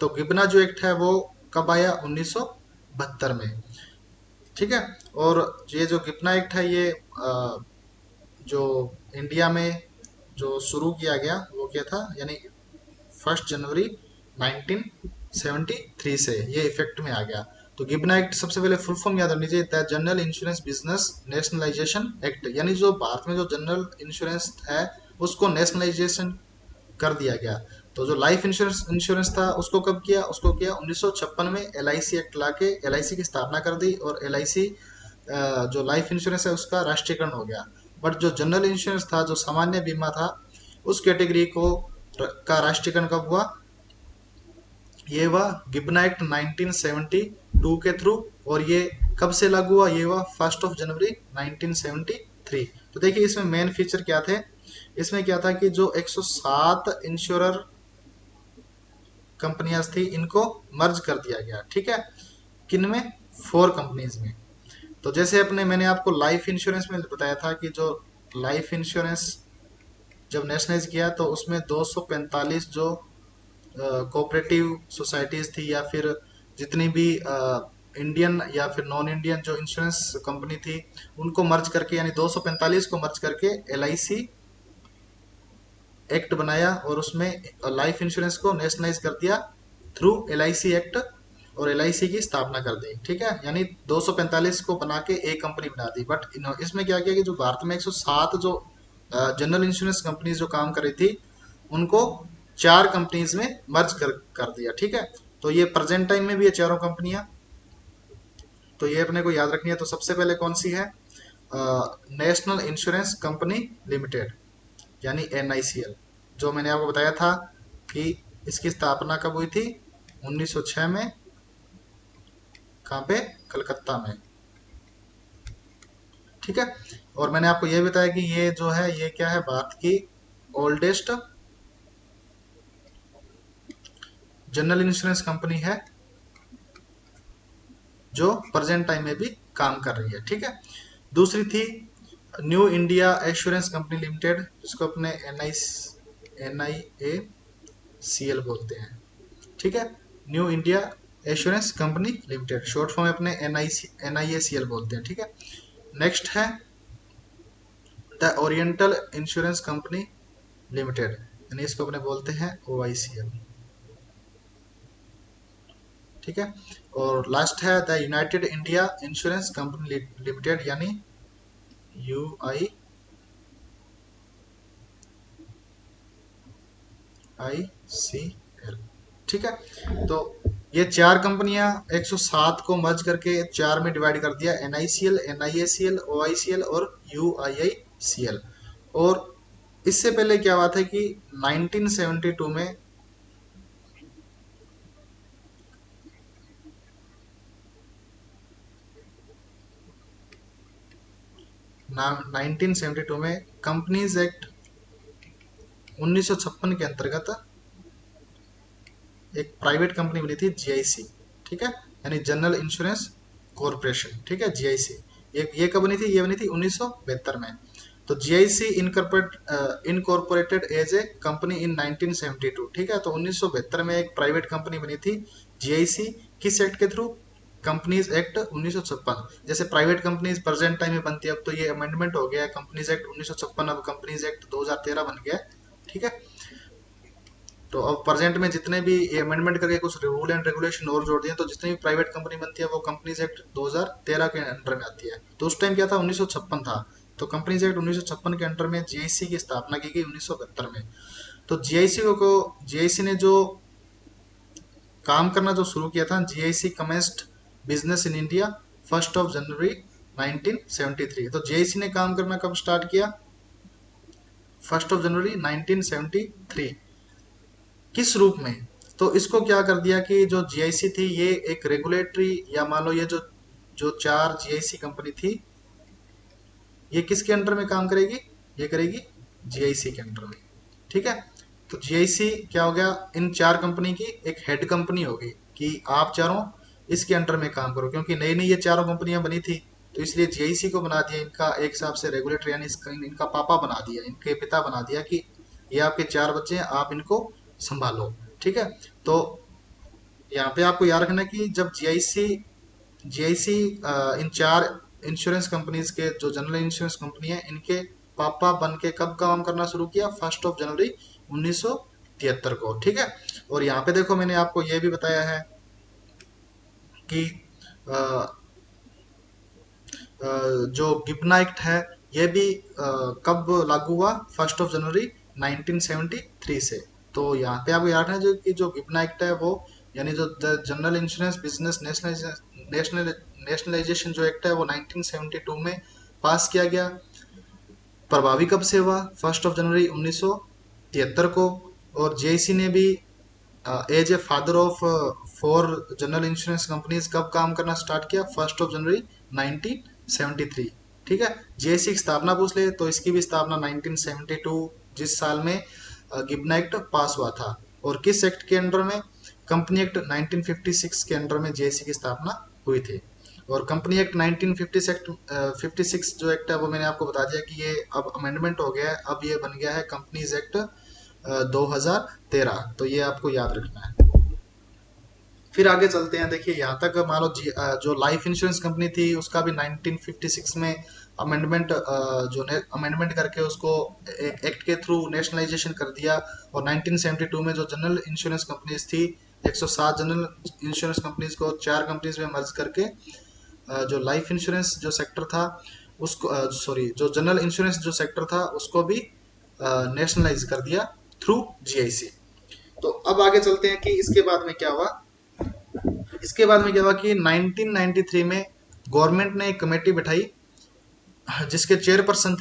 तो गिबना जो एक्ट है वो कब आया, 1972 में। ठीक है, और ये जो गिबना एक्ट है ये जो इंडिया में जो शुरू किया गया वो क्या था, यानी 1 जनवरी 1973 से ये इफेक्ट में आ गया। तो गिबना एक्ट सबसे पहले फुल फॉर्म याद रखनी चाहिए, the general insurance business nationalisation act, यानी जो भारत में जो जनरल इंश्योरेंस है उसको नेशनलाइजेशन कर दिया गया। तो जो लाइफ इंश्योरेंस इंश्योरेंस था उसको कब किया, उसको किया 1956 में, LIC एक्ट लाके LIC की स्थापना कर दी, और LIC जो लाइफ इंश्योरेंस है उसका राष्ट्रीयकरण हो गया। बट जो जनरल इंश्योरेंस था, जो सामान्य बीमा था, उस कैटेगरी को का राष्ट्रीयकरण कब हुआ, ये हुआ गिबना एक्ट 1972 के थ्रू। और ये कब से लागू हुआ, ये हुआ 1 जनवरी 1973। तो देखिए इसमें मेन फीचर क्या थे, इसमें क्या था कि जो 107 इंश्योरर कंपनियां थी इनको मर्ज कर दिया गया। ठीक है, किन में, 4 कंपनीज में। तो जैसे अपने मैंने आपको लाइफ इंश्योरेंस में बताया था कि जो लाइफ इंश्योरेंस जब नेशनलाइज किया तो उसमें 245 जो कोऑपरेटिव सोसाइटीज थी या फिर जितनी भी इंडियन या फिर नॉन इंडियन जो इंश्योरेंस कंपनी थी उनको मर्ज करके, यानी 245 को मर्ज करके LIC एक्ट बनाया, और उसमें लाइफ इंश्योरेंस को नेशनलाइज कर दिया थ्रू LIC एक्ट, और LIC की स्थापना कर दी। ठीक है, यानी 245 को बना के एक कंपनी बना दी। बट इसमें क्या किया कि जो भारत में 107 जो जनरल इंश्योरेंस कंपनीज जो काम कर रही थी उनको 4 कंपनीज में मर्ज कर दिया। ठीक है, तो ये प्रेजेंट टाइम में भी है चारों कंपनियां, तो ये अपने को याद रखनी है। तो सबसे पहले कौन सी है, नेशनल इंश्योरेंस कंपनी लिमिटेड, यानी NICL, जो मैंने आपको बताया था कि इसकी स्थापना कब हुई थी, 1906 में। कहाँ पे, कलकत्ता में। ठीक है, और मैंने आपको यह बताया कि ये जो है ये क्या है, भारत की ओल्डेस्ट जनरल इंश्योरेंस कंपनी है जो प्रेजेंट टाइम में भी काम कर रही है। ठीक है, दूसरी थी new India assurance company limited, जिसको अपने NIACL बोलते हैं। ठीक है, new India assurance company limited, short form अपने NIACL बोलते हैं। ठीक है, नेक्स्ट है the oriental insurance company limited, यानी इसको अपने बोलते हैं OICL। ठीक है। और लास्ट है the united India insurance company limited, यानी UICL। ठीक है। तो ये चार कंपनियां 107 को मर्ज करके चार में डिवाइड कर दिया, NICL, NIACL, OICL और UIICL। और इससे पहले क्या बात है कि 1972 में 1972 में कंपनीज एक्ट 1956 के अंतर्गत एक प्राइवेट कंपनी बनी थी, GIC। ठीक है, यानी जनरल इंश्योरेंस कॉरपोरेशन। ठीक है, GIC। ये कब बनी थी? ये बनी थी 1972 में। तो GIC incorporated as a company in 1972। ठीक है, तो 1972 में एक प्राइवेट कंपनी बनी थी, GIC। किस एक्ट के थ्रू? Companies act 1956। जैसे प्राइवेट कंपनीज प्रेजेंट टाइम में बनती है, अब तो ये अमेंडमेंट हो गया है, कंपनीज एक्ट 1956 अब कंपनीज एक्ट 2013 बन गया है। ठीक है, तो अब प्रेजेंट में जितने भी ये अमेंडमेंट करके कुछ रूल एंड रेगुलेशन और जोड़ दिए, तो जितनी भी प्राइवेट कंपनी बनती है वो कंपनीज एक्ट 2013 के अंडर में आती है। तो उस टाइम क्या था? 1956 था। तो कंपनीज एक्ट 1956 के अंडर में GIC की स्थापना की गई 1972 में। तो GIC ने जो काम करना जो शुरू किया था, GIC commenced business in India 1 जनवरी 1973। तो GIC ने काम करना कब स्टार्ट किया? 1 जनवरी 1973। किस रूप में? तो इसको क्या कर दिया कि जो GIC थी ये एक रेगुलेटरी, या मान लो ये जो जो चार GIC कंपनी थी, ये किसके अंडर में काम करेगी? ये करेगी GIC के अंडर में। ठीक है, तो GIC क्या हो गया? इन चार कंपनी की एक हेड कंपनी होगी कि आप चारों इसके अंडर में काम करो, क्योंकि नई नई ये चारों कंपनियां बनी थी, तो इसलिए GIC को बना दिया इनका एक हिसाब से रेगुलेटर, यानी इनका पापा बना दिया, इनके पिता बना दिया कि ये आपके चार बच्चे हैं, आप इनको संभालो। ठीक है, तो यहाँ पे आपको याद रखना है कि जब जीआईसी इन चार इंश्योरेंस कंपनीज के जो जनरल इंश्योरेंस कंपनी है, इनके पापा बन के कब काम करना शुरू किया? 1 जनवरी 1973 को। ठीक है, और यहाँ पे देखो मैंने आपको ये भी बताया है कि अ, जो गिबना एक्ट है ये भी कब लागू हुआ? 1 जनवरी 1973 से। तो यहाँ पे आपको याद है जो गिबना एक्ट है वो, यानी जो general insurance business national nationalisation जो एक्ट है वो 1972 में पास किया गया। प्रभावी कब से हुआ? 1 जनवरी 1973 को। और जेआईसी ने भी as a father of four general insurance companies कब काम करना स्टार्ट किया? 1 जनवरी 1973। ठीक है, जेआईसी की स्थापना पूछ ले तो इसकी भी स्थापना 1972 जिस साल में गिबना एक्ट पास हुआ था। और किस एक्ट के अंडर में? कंपनी एक्ट 1956 के अंडर में जेआईसी की स्थापना हुई थी। और कंपनी एक्ट 1956 जो एक्ट है वो मैंने आपको बता दिया कि ये अब अमेंडमेंट हो गया है, अब ये बन गया है कंपनीज एक्ट 2013। तो ये आपको याद रखना है। फिर आगे चलते हैं। देखिए यहाँ तक मान लो जो लाइफ इंश्योरेंस कंपनी थी उसका भी 1956 में अमेंडमेंट अमेंडमेंट करके उसको एक्ट के थ्रू नेशनलाइजेशन कर दिया। और 1972 में जो जनरल इंश्योरेंस कंपनीज थी, 107 जनरल इंश्योरेंस कंपनीज को चार कंपनीज में मर्ज करके जो लाइफ इंश्योरेंस जो सेक्टर था उसको, सॉरी, जो जनरल इंश्योरेंस जो सेक्टर था उसको भी नेशनलाइज कर दिया थ्रू जीआईसी। तो अब आगे चलते हैं कि इसके बाद में क्या हुआ। इसके बाद में क्या हुआ कि 1993 में गवर्नमेंट ने एक कमेटी बिठाई जिसके चेयरपर्सन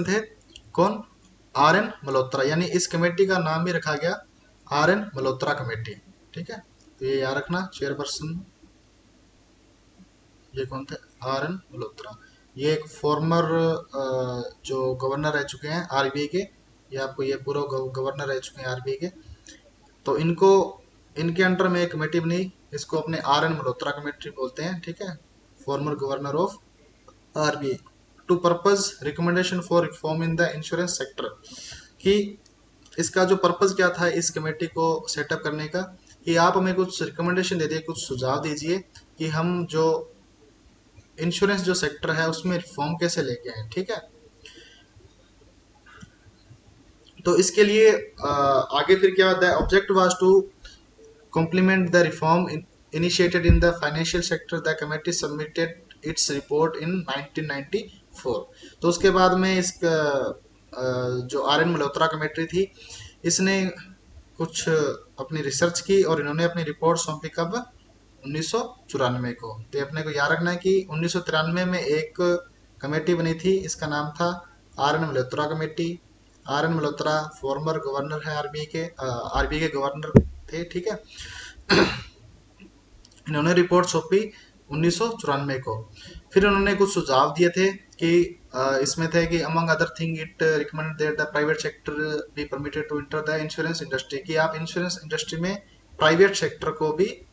थे कौन? RN मल्होत्रा। यानी इस कमेटी का नाम भी रखा गया RN मल्होत्रा कमेटी। ठीक है, तो ये याद रखना, चेयरपर्सन ये कौन थे? RN मल्होत्रा। ये एक फॉर्मर जो गवर्नर रह चुके हैं RBI के, ये आपको ये पूरा गवर्नर रह चुके हैं RBI के। तो इनको इनके अंडर में एक कमेटी बनी, इसको अपने RN मल्होत्रा कमेटी बोलते हैं। ठीक है, former governor of RBI, to purpose recommendation for reform in the insurance sector. कि इसका जो पर्पज क्या था इस कमेटी को सेटअप करने का, कि आप हमें कुछ रिकमेंडेशन दे दिए, कुछ सुझाव दीजिए कि हम जो इंश्योरेंस जो सेक्टर है उसमें रिफॉर्म कैसे लेके आए। ठीक है, तो इसके लिए आगे फिर क्या the object was to complement the reform initiated in the financial sector. The committee submitted its report in 1994. तो उसके बाद में इस जो आर एन मल्होत्रा कमेटी थी, इसने कुछ अपनी रिसर्च की और इन्होंने अपनी रिपोर्ट सौंपी कब? 1994 को। तो ये अपने को याद रखना है कि 1993 में एक कमेटी बनी थी, इसका नाम था R N Malhotra committee. R N Malhotra former governor है आरबीआई के, आरबीआई के गवर्नर थे, ठीक है। इन्होंने रिपोर्ट सौंपी 1994 को। फिर उन्होंने कुछ सुझाव दिए थे कि इसमें थे कि among other thing it recommend that the private sector be permitted to enter the insurance industry, कि आप इंश्योरेंस इंडस्ट्री में प्राइवेट सेक्टर को भी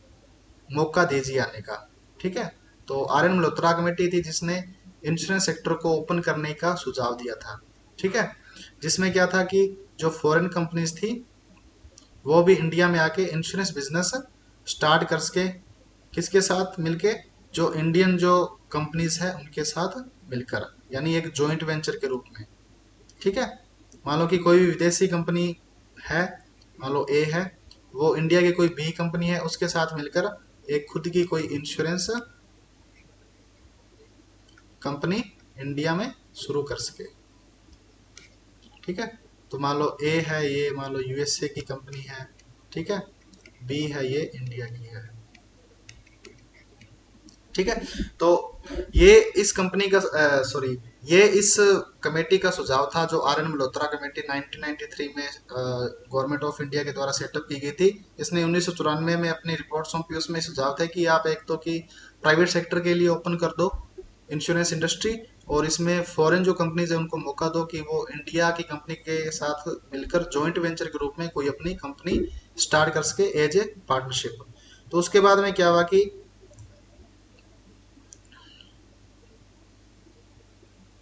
मौका दीजिए आने का, ठीक है। तो आर एन मल्होत्रा कमेटी थी जिसने इंश्योरेंस सेक्टर को ओपन करने का सुझाव दिया था, ठीक है। जिसमें क्या था कि जो फॉरेन कंपनीज थी वो भी इंडिया में आके इंश्योरेंस बिजनेस स्टार्ट कर सके, किसके साथ मिलके? जो इंडियन जो कंपनीज है उनके साथ मिलकर, यानी एक जॉइंट वेंचर के रूप में, ठीक है। मान लो कि कोई भी विदेशी कंपनी है, मान लो ए है, वो इंडिया की कोई बी कंपनी है, उसके साथ मिलकर एक खुद की कोई इंश्योरेंस कंपनी इंडिया में शुरू कर सके, ठीक है। तो मान लो ए है, ये मान लो यूएसए की कंपनी है, ठीक है। बी है, ये इंडिया की है, ठीक है। तो ये इस कंपनी का सॉरी ये इस कमेटी का सुझाव था जो आर एन मल्होत्रा कमेटी 1993 में गवर्नमेंट ऑफ इंडिया के द्वारा सेटअप की गई थी। इसने 1994 में अपनी रिपोर्ट सौंपी, उसमें सुझाव था कि आप एक तो कि प्राइवेट सेक्टर के लिए ओपन कर दो इंश्योरेंस इंडस्ट्री, और इसमें फॉरेन जो कंपनीज है उनको मौका दो कि वो इंडिया की कंपनी के साथ मिलकर जॉइंट वेंचर के रूप में कोई अपनी कंपनी स्टार्ट कर सके एज ए पार्टनरशिप। तो उसके बाद में क्या हुआ कि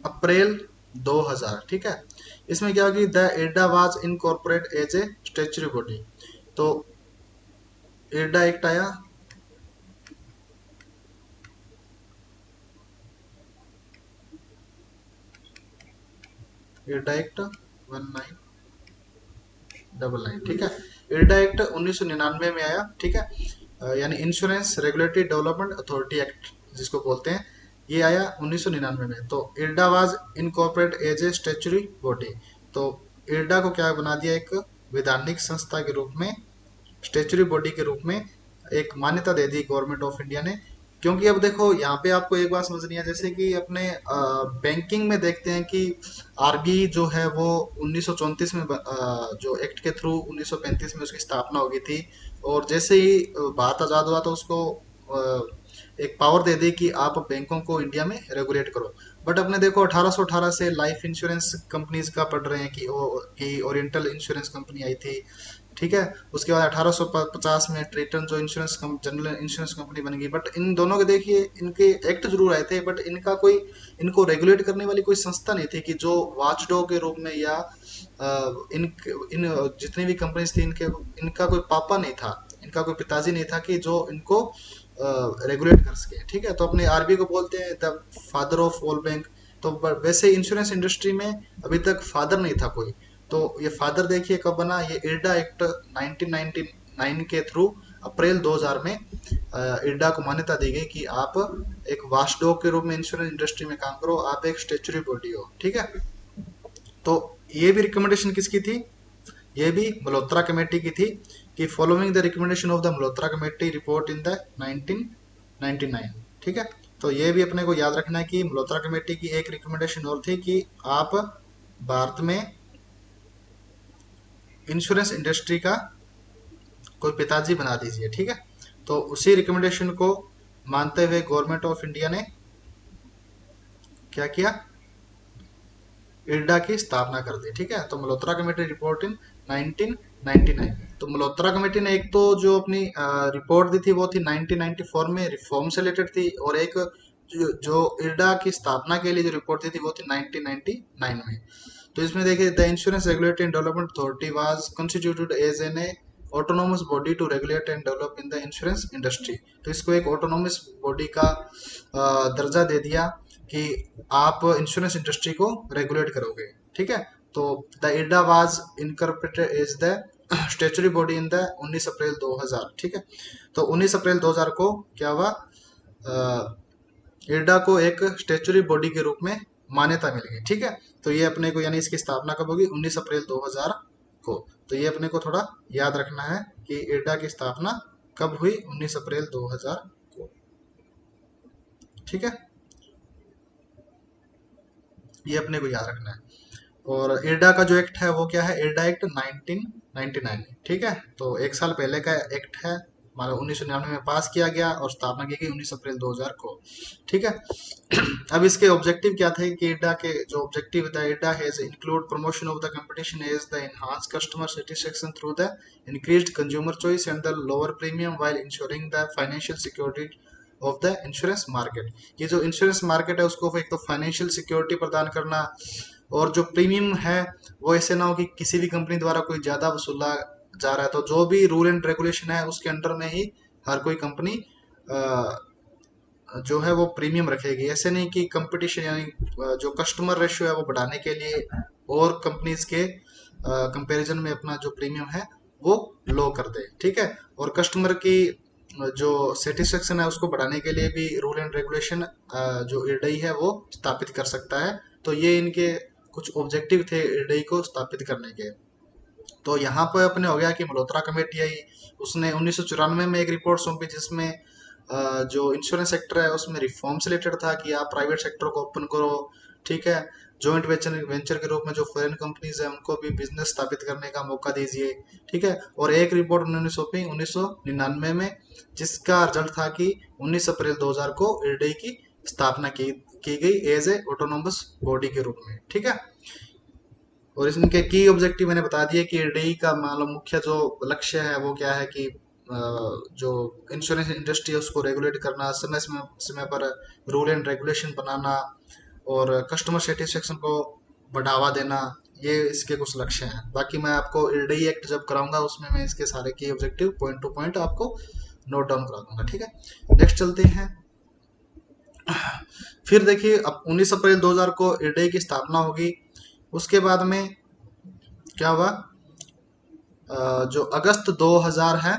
अप्रैल 2000, ठीक है, इसमें क्या होगी? The IRDA was incorporate as a statutory body. तो एडा एक्ट आया, एडा एक्ट 1999, ठीक है। एडा एक्ट 1999 में आया, ठीक है। यानी insurance regulatory development authority act जिसको बोलते हैं, ये आया 1999 में। तो IRDA was incorporate as a statutory body. तो इरडा को क्या बना दिया? एक वैधानिक संस्था के रूप में, स्टेचुरी बॉडी के रूप में एक मान्यता दे दी गवर्नमेंट ऑफ इंडिया ने। क्योंकि अब देखो यहाँ पे आपको एक बात समझनी है, जैसे कि अपने बैंकिंग में देखते हैं कि आरबीआई जो है वो 1934 में जो एक्ट के थ्रू 1935 में उसकी स्थापना हो गई थी, और जैसे ही भारत आज़ाद हुआ तो उसको एक पावर दे दी कि आप बैंकों को इंडिया में रेगुलेट करो। बट अपने देखो 1818 से लाइफ इंश्योरेंस कंपनीज का पढ़ रहे हैं कि ओरिएंटल इंश्योरेंस कंपनी आई थी, ठीक है। उसके बाद 1850 में ट्रेटन जो जनरल इंश्योरेंस कंपनी बन गई। बट इन दोनों के देखिए इनके एक्ट जरूर आए थे, बट इनका कोई इनको रेगुलेट करने वाली कोई संस्था नहीं थी कि जो वॉचडॉग के रूप में, या इन जितनी भी कंपनीज थी इनका कोई पापा नहीं था, इनका कोई पिताजी नहीं था कि जो इनको रेगुलेट कर सके, ठीक है। तो अपने आरबीआई को बोलते हैं the father of all bank. तो वैसे इंश्योरेंस इंडस्ट्री में अभी तक फादर नहीं था कोई। तो ये फादर देखिए कब बना? ये इरडा एक्ट 1999 के थ्रू अप्रैल 2000 में इरडा को मान्यता दी गई कि आप एक वाशडॉग के रूप में इंश्योरेंस इंडस्ट्री में काम करो, आप एक स्टेचुरी बॉडी हो, ठीक है। तो ये भी रिकमेंडेशन किसकी थी? ये भी मल्होत्रा कमेटी की थी कि following the recommendation of the Malhotra committee report in the 1999, ठीक है। तो ये भी अपने को याद रखना है कि मल्होत्रा कमेटी की एक रिकमेंडेशन और थी कि आप भारत में इंश्योरेंस इंडस्ट्री का कोई पिताजी बना दीजिए, ठीक है। तो उसी रिकमेंडेशन को मानते हुए गवर्नमेंट ऑफ इंडिया ने क्या किया? इरडा की स्थापना कर दी, ठीक है। तो मल्होत्रा कमेटी रिपोर्ट इन 1999। तो मल्होत्रा कमेटी ने एक तो जो अपनी रिपोर्ट दी थी वो थी 1994 में, रिफॉर्म से रिलेटेड थी, और एक जो इरडा की स्थापना के लिए जो रिपोर्ट दी थी वो थी 1999 में। तो इसमें देखिए the insurance regulatory and development authority was constituted as an autonomous body to regulate and develop in the insurance industry. तो इसको एक ऑटोनोमस बॉडी का दर्जा दे दिया कि आप इंश्योरेंस इंडस्ट्री को रेगुलेट करोगे, ठीक है। तो the IRDA was incorporated as the statutory body in the 19 April 2000। ठीक है, तो 19 अप्रैल 2000 को क्या हुआ, IRDA को एक स्टेचुरी बॉडी के रूप में मान्यता मिल गई। ठीक है, तो ये अपने को यानी इसकी स्थापना कब होगी, 19 अप्रैल 2000 को। तो ये अपने को थोड़ा याद रखना है कि IRDA की स्थापना कब हुई, 19 अप्रैल 2000 को। ठीक है, ये अपने को याद रखना है। और IRDA का जो एक्ट है वो क्या है, IRDA एक्ट 1999। ठीक है, तो एक साल पहले का एक्ट है, हमारा 1999 में पास किया गया और स्थापना की गई 19 अप्रैल 2000 को। ठीक है, अब इसके ऑब्जेक्टिव क्या थे कि IRDA के जो ऑब्जेक्टिव था, IRDA has include promotion of the competition as the enhance customer satisfaction through the increased consumer choice and the lower premium while insuring the financial security of the insurance market. ये जो insurance market है उसको एक तो financial security प्रदान करना, और जो प्रीमियम है वो ऐसे ना हो कि किसी भी कंपनी द्वारा कोई ज्यादा वसूला जा रहा है, तो जो भी रूल एंड रेगुलेशन है उसके अंडर में ही हर कोई कंपनी जो है वो प्रीमियम रखेगी। ऐसे नहीं कि कंपटीशन यानी जो कस्टमर रेशियो है वो बढ़ाने के लिए और कंपनीज के कंपैरिजन में अपना जो प्रीमियम है वो लो कर दे। ठीक है, और कस्टमर की जो सेटिस्फेक्शन है उसको बढ़ाने के लिए भी रूल एंड रेगुलेशन जो IRDA है वो स्थापित कर सकता है। तो ये इनके कुछ ऑब्जेक्टिव थे IRDA को स्थापित करने के। तो यहाँ पे अपने हो गया कि मल्होत्रा कमेटी आई, उसने 1994 में एक रिपोर्ट सौंपी जिसमें जो इंश्योरेंस सेक्टर है उसमें रिफॉर्म से रिलेटेड था कि आप प्राइवेट सेक्टर को ओपन करो। ठीक है, जॉइंट वेंचर वेंचर के रूप में जो फॉरेन कंपनीज है उनको भी बिजनेस स्थापित करने का मौका दीजिए। ठीक है, और एक रिपोर्ट उन्होंने सौंपी 1999 में, जिसका रिजल्ट था कि 19 अप्रैल 2000 को IRDA की स्थापना की गई एज ए ऑटोनोमस बॉडी के रूप में। ठीक है, और इनके की ऑब्जेक्टिव मैंने बता दिया कि IRDA का मान लो मुख्य जो लक्ष्य है वो क्या है कि जो इंश्योरेंस इंडस्ट्री है उसको रेगुलेट करना, समय समय समय पर रूल एंड रेगुलेशन बनाना और कस्टमर सेटिस्फेक्शन को बढ़ावा देना, ये इसके कुछ लक्ष्य हैं। बाकी मैं आपको IRDA एक्ट जब कराऊंगा उसमें मैं इसके सारे की ऑब्जेक्टिव पॉइंट टू पॉइंट आपको नोट डाउन करा दूंगा। ठीक है, नेक्स्ट चलते हैं। फिर देखिए, अब 19 अप्रैल 2000 को IRDA की स्थापना होगी। उसके बाद में क्या हुआ, जो अगस्त 2000 है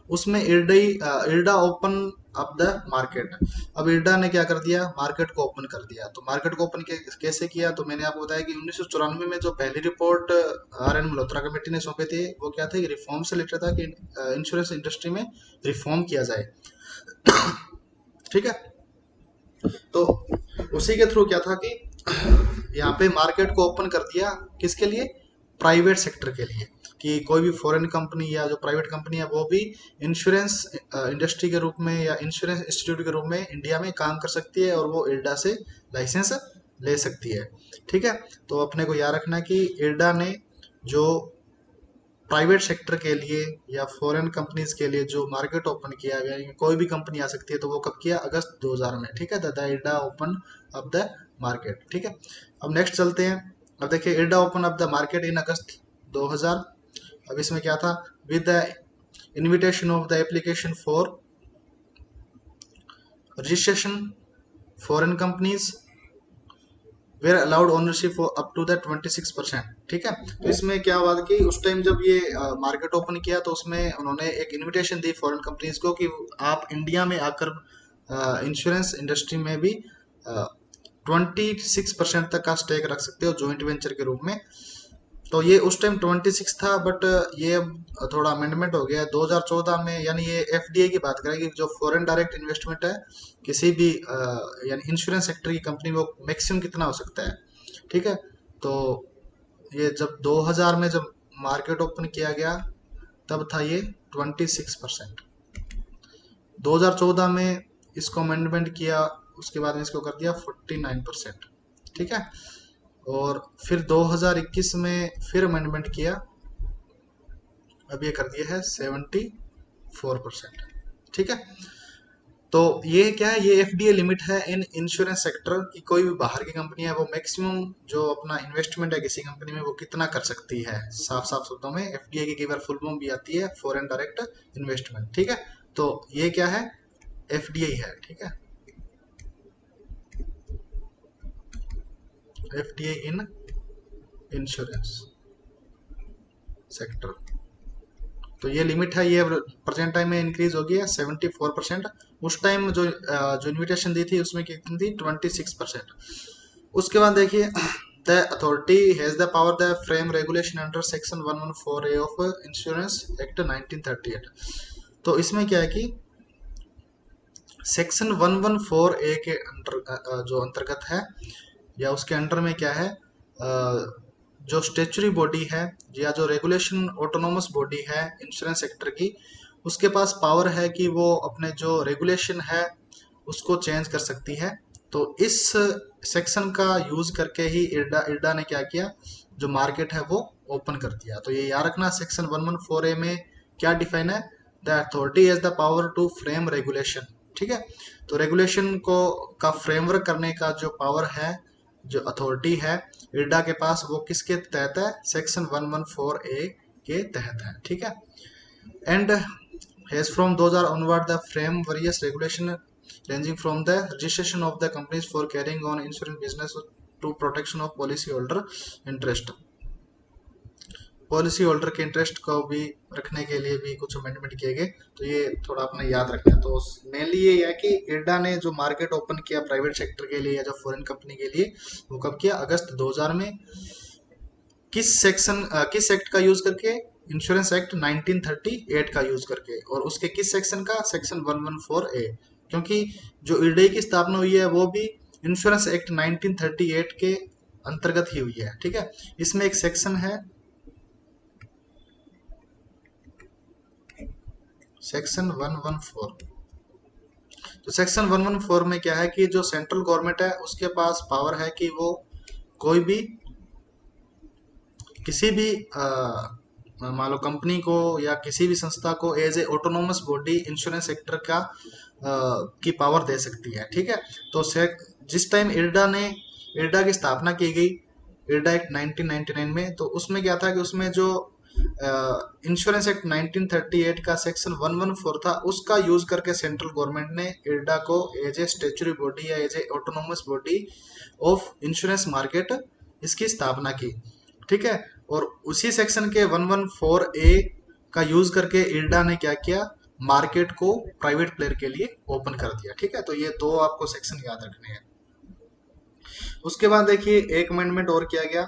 उसमें IRDA open up the market. अब IRDA ने क्या कर दिया, मार्केट को ओपन कर दिया। तो मार्केट को ओपन कैसे किया, तो मैंने आपको बताया कि 1994 में जो पहली रिपोर्ट RN मल्होत्रा कमेटी ने सौंपे थे वो क्या थे, रिफॉर्म से रिलेटेड था कि इंश्योरेंस इंडस्ट्री में रिफॉर्म किया जाए। ठीक है, तो उसी के थ्रू क्या था कि यहाँ पे मार्केट को ओपन कर दिया, किसके लिए, प्राइवेट सेक्टर के लिए, कि कोई भी फॉरेन कंपनी या जो प्राइवेट कंपनी है वो भी इंश्योरेंस इंडस्ट्री के रूप में या इंश्योरेंस इंस्टीट्यूट के रूप में इंडिया में काम कर सकती है और वो IRDA से लाइसेंस ले सकती है। ठीक है, तो अपने को याद रखना कि IRDA ने जो प्राइवेट सेक्टर के लिए या फॉरेन कंपनीज के लिए जो मार्केट ओपन किया गया, कोई भी कंपनी आ सकती है, तो वो कब किया, अगस्त 2000 में। ठीक है, the IRDA open up the market. ठीक है, अब नेक्स्ट चलते हैं। अब देखिए, IRDA open up the market in August 2000। अब इसमें क्या था, with the invitation of the application for registration foreign companies were allowed ownership up to the 26%। ठीक है, तो इसमें क्या हुआ कि उस टाइम जब ये मार्केट ओपन किया तो उसमें उन्होंने एक इनविटेशन दी फॉरेन कंपनीज को कि आप इंडिया में आकर इंश्योरेंस इंडस्ट्री में भी 26% तक का स्टेक रख सकते हो जॉइंट वेंचर के रूप में। तो ये उस टाइम 26 था, बट ये अब थोड़ा अमेंडमेंट हो गया 2014 में। यानी ये FDI की बात करें कि जो फॉरेन डायरेक्ट इन्वेस्टमेंट है किसी भी यानी इंश्योरेंस सेक्टर की कंपनी, वो मैक्सिमम कितना हो सकता है। ठीक है, तो ये जब 2000 में जब मार्केट ओपन किया गया तब था ये 26%। 2014 में इसको अमेंडमेंट किया, उसके बाद में इसको कर दिया 49%। ठीक है, और फिर 2021 में फिर अमेंडमेंट किया, अब ये कर दिया है 74%। ठीक है, तो ये क्या है, ये FDI लिमिट है इन इंश्योरेंस सेक्टर की। कोई भी बाहर की कंपनी है वो मैक्सिमम जो अपना इन्वेस्टमेंट है किसी कंपनी में वो कितना कर सकती है। साफ साफ शब्दों में FDI की कई बार फुल फॉर्म भी आती है, फॉरेन डायरेक्ट इन्वेस्टमेंट। ठीक है, तो ये क्या है, FDI है। ठीक है, FDI इन इंश्योरेंस सेक्टर। तो ये लिमिट है, ये प्रेजेंट टाइम में इंक्रीज हो गई है 74%। उस टाइम जो इन्विटेशन दी थी उसमें कितनी थी, 26%। उसके बाद देखिए, the authority has the power the frame regulation under section 114A of insurance act 1938। तो इसमें क्या है कि सेक्शन 114A के अंडर जो अंतर्गत है, या उसके अंडर में क्या है, जो स्टेचुरी बॉडी है या जो रेगुलेशन ऑटोनोमस बॉडी है इंश्योरेंस सेक्टर की, उसके पास पावर है कि वो अपने जो रेगुलेशन है उसको चेंज कर सकती है। तो इस सेक्शन का यूज करके ही इरडा इरडा ने क्या किया, जो मार्केट है वो ओपन कर दिया। तो ये याद रखना, सेक्शन 114A में क्या डिफाइन है, the authority has the power to frame regulation. ठीक है, तो रेगुलेशन को का फ्रेमवर्क करने का जो पावर है, जो अथॉरिटी है इरडा के पास, वो किसके तहत है, सेक्शन 114A के तहत है। ठीक है, and has from 2000 onward the frame various regulation ranging from the registration of the companies for carrying on insurance business to protection of policy holder interest। Policy holder के इंटरेस्ट को भी रखने के लिए भी कुछ अमेंडमेंट किए गए। तो ये थोड़ा अपने याद रखना है। तो मेनली ये है कि इरडा ने जो मार्केट ओपन किया प्राइवेट सेक्टर के लिए या जो फॉरेन कंपनी के लिए, वो कब किया, अगस्त 2000 में। किस एक्ट का यूज करके, इंश्योरेंस एक्ट 1938 का यूज करके, और उसके किस सेक्शन का, सेक्शन 114A। क्योंकि जो इरडे की स्थापना हुई है वो भी इंश्योरेंस एक्ट 1938 के अंतर्गत ही हुई है। ठीक है, इसमें एक सेक्शन है, सेक्शन 114। तो सेक्शन 114 में क्या है कि जो सेंट्रल गवर्नमेंट है उसके पास पावर है कि वो कोई भी किसी भी मान लो कंपनी को या किसी भी संस्था को as a autonomous body insurance sector का की पावर दे सकती है। ठीक है, तो जिस टाइम इरडा की स्थापना की गई, इरडा एक्ट 1999 में, तो उसमें क्या था कि उसमें जो इंश्योरेंस एक्ट 1938 का सेक्शन 114 था, उसका यूज करके सेंट्रल गवर्नमेंट ने इरडा को एज ए स्टेचुरी बॉडी या as a autonomous body of insurance market इसकी स्थापना की। ठीक है, और उसी सेक्शन के 114A का यूज करके इरडा ने क्या किया, मार्केट को प्राइवेट प्लेयर के लिए ओपन कर दिया। ठीक है, तो ये दो आपको सेक्शन याद रखने हैं। उसके बाद देखिए एक अमेंडमेंट और किया गया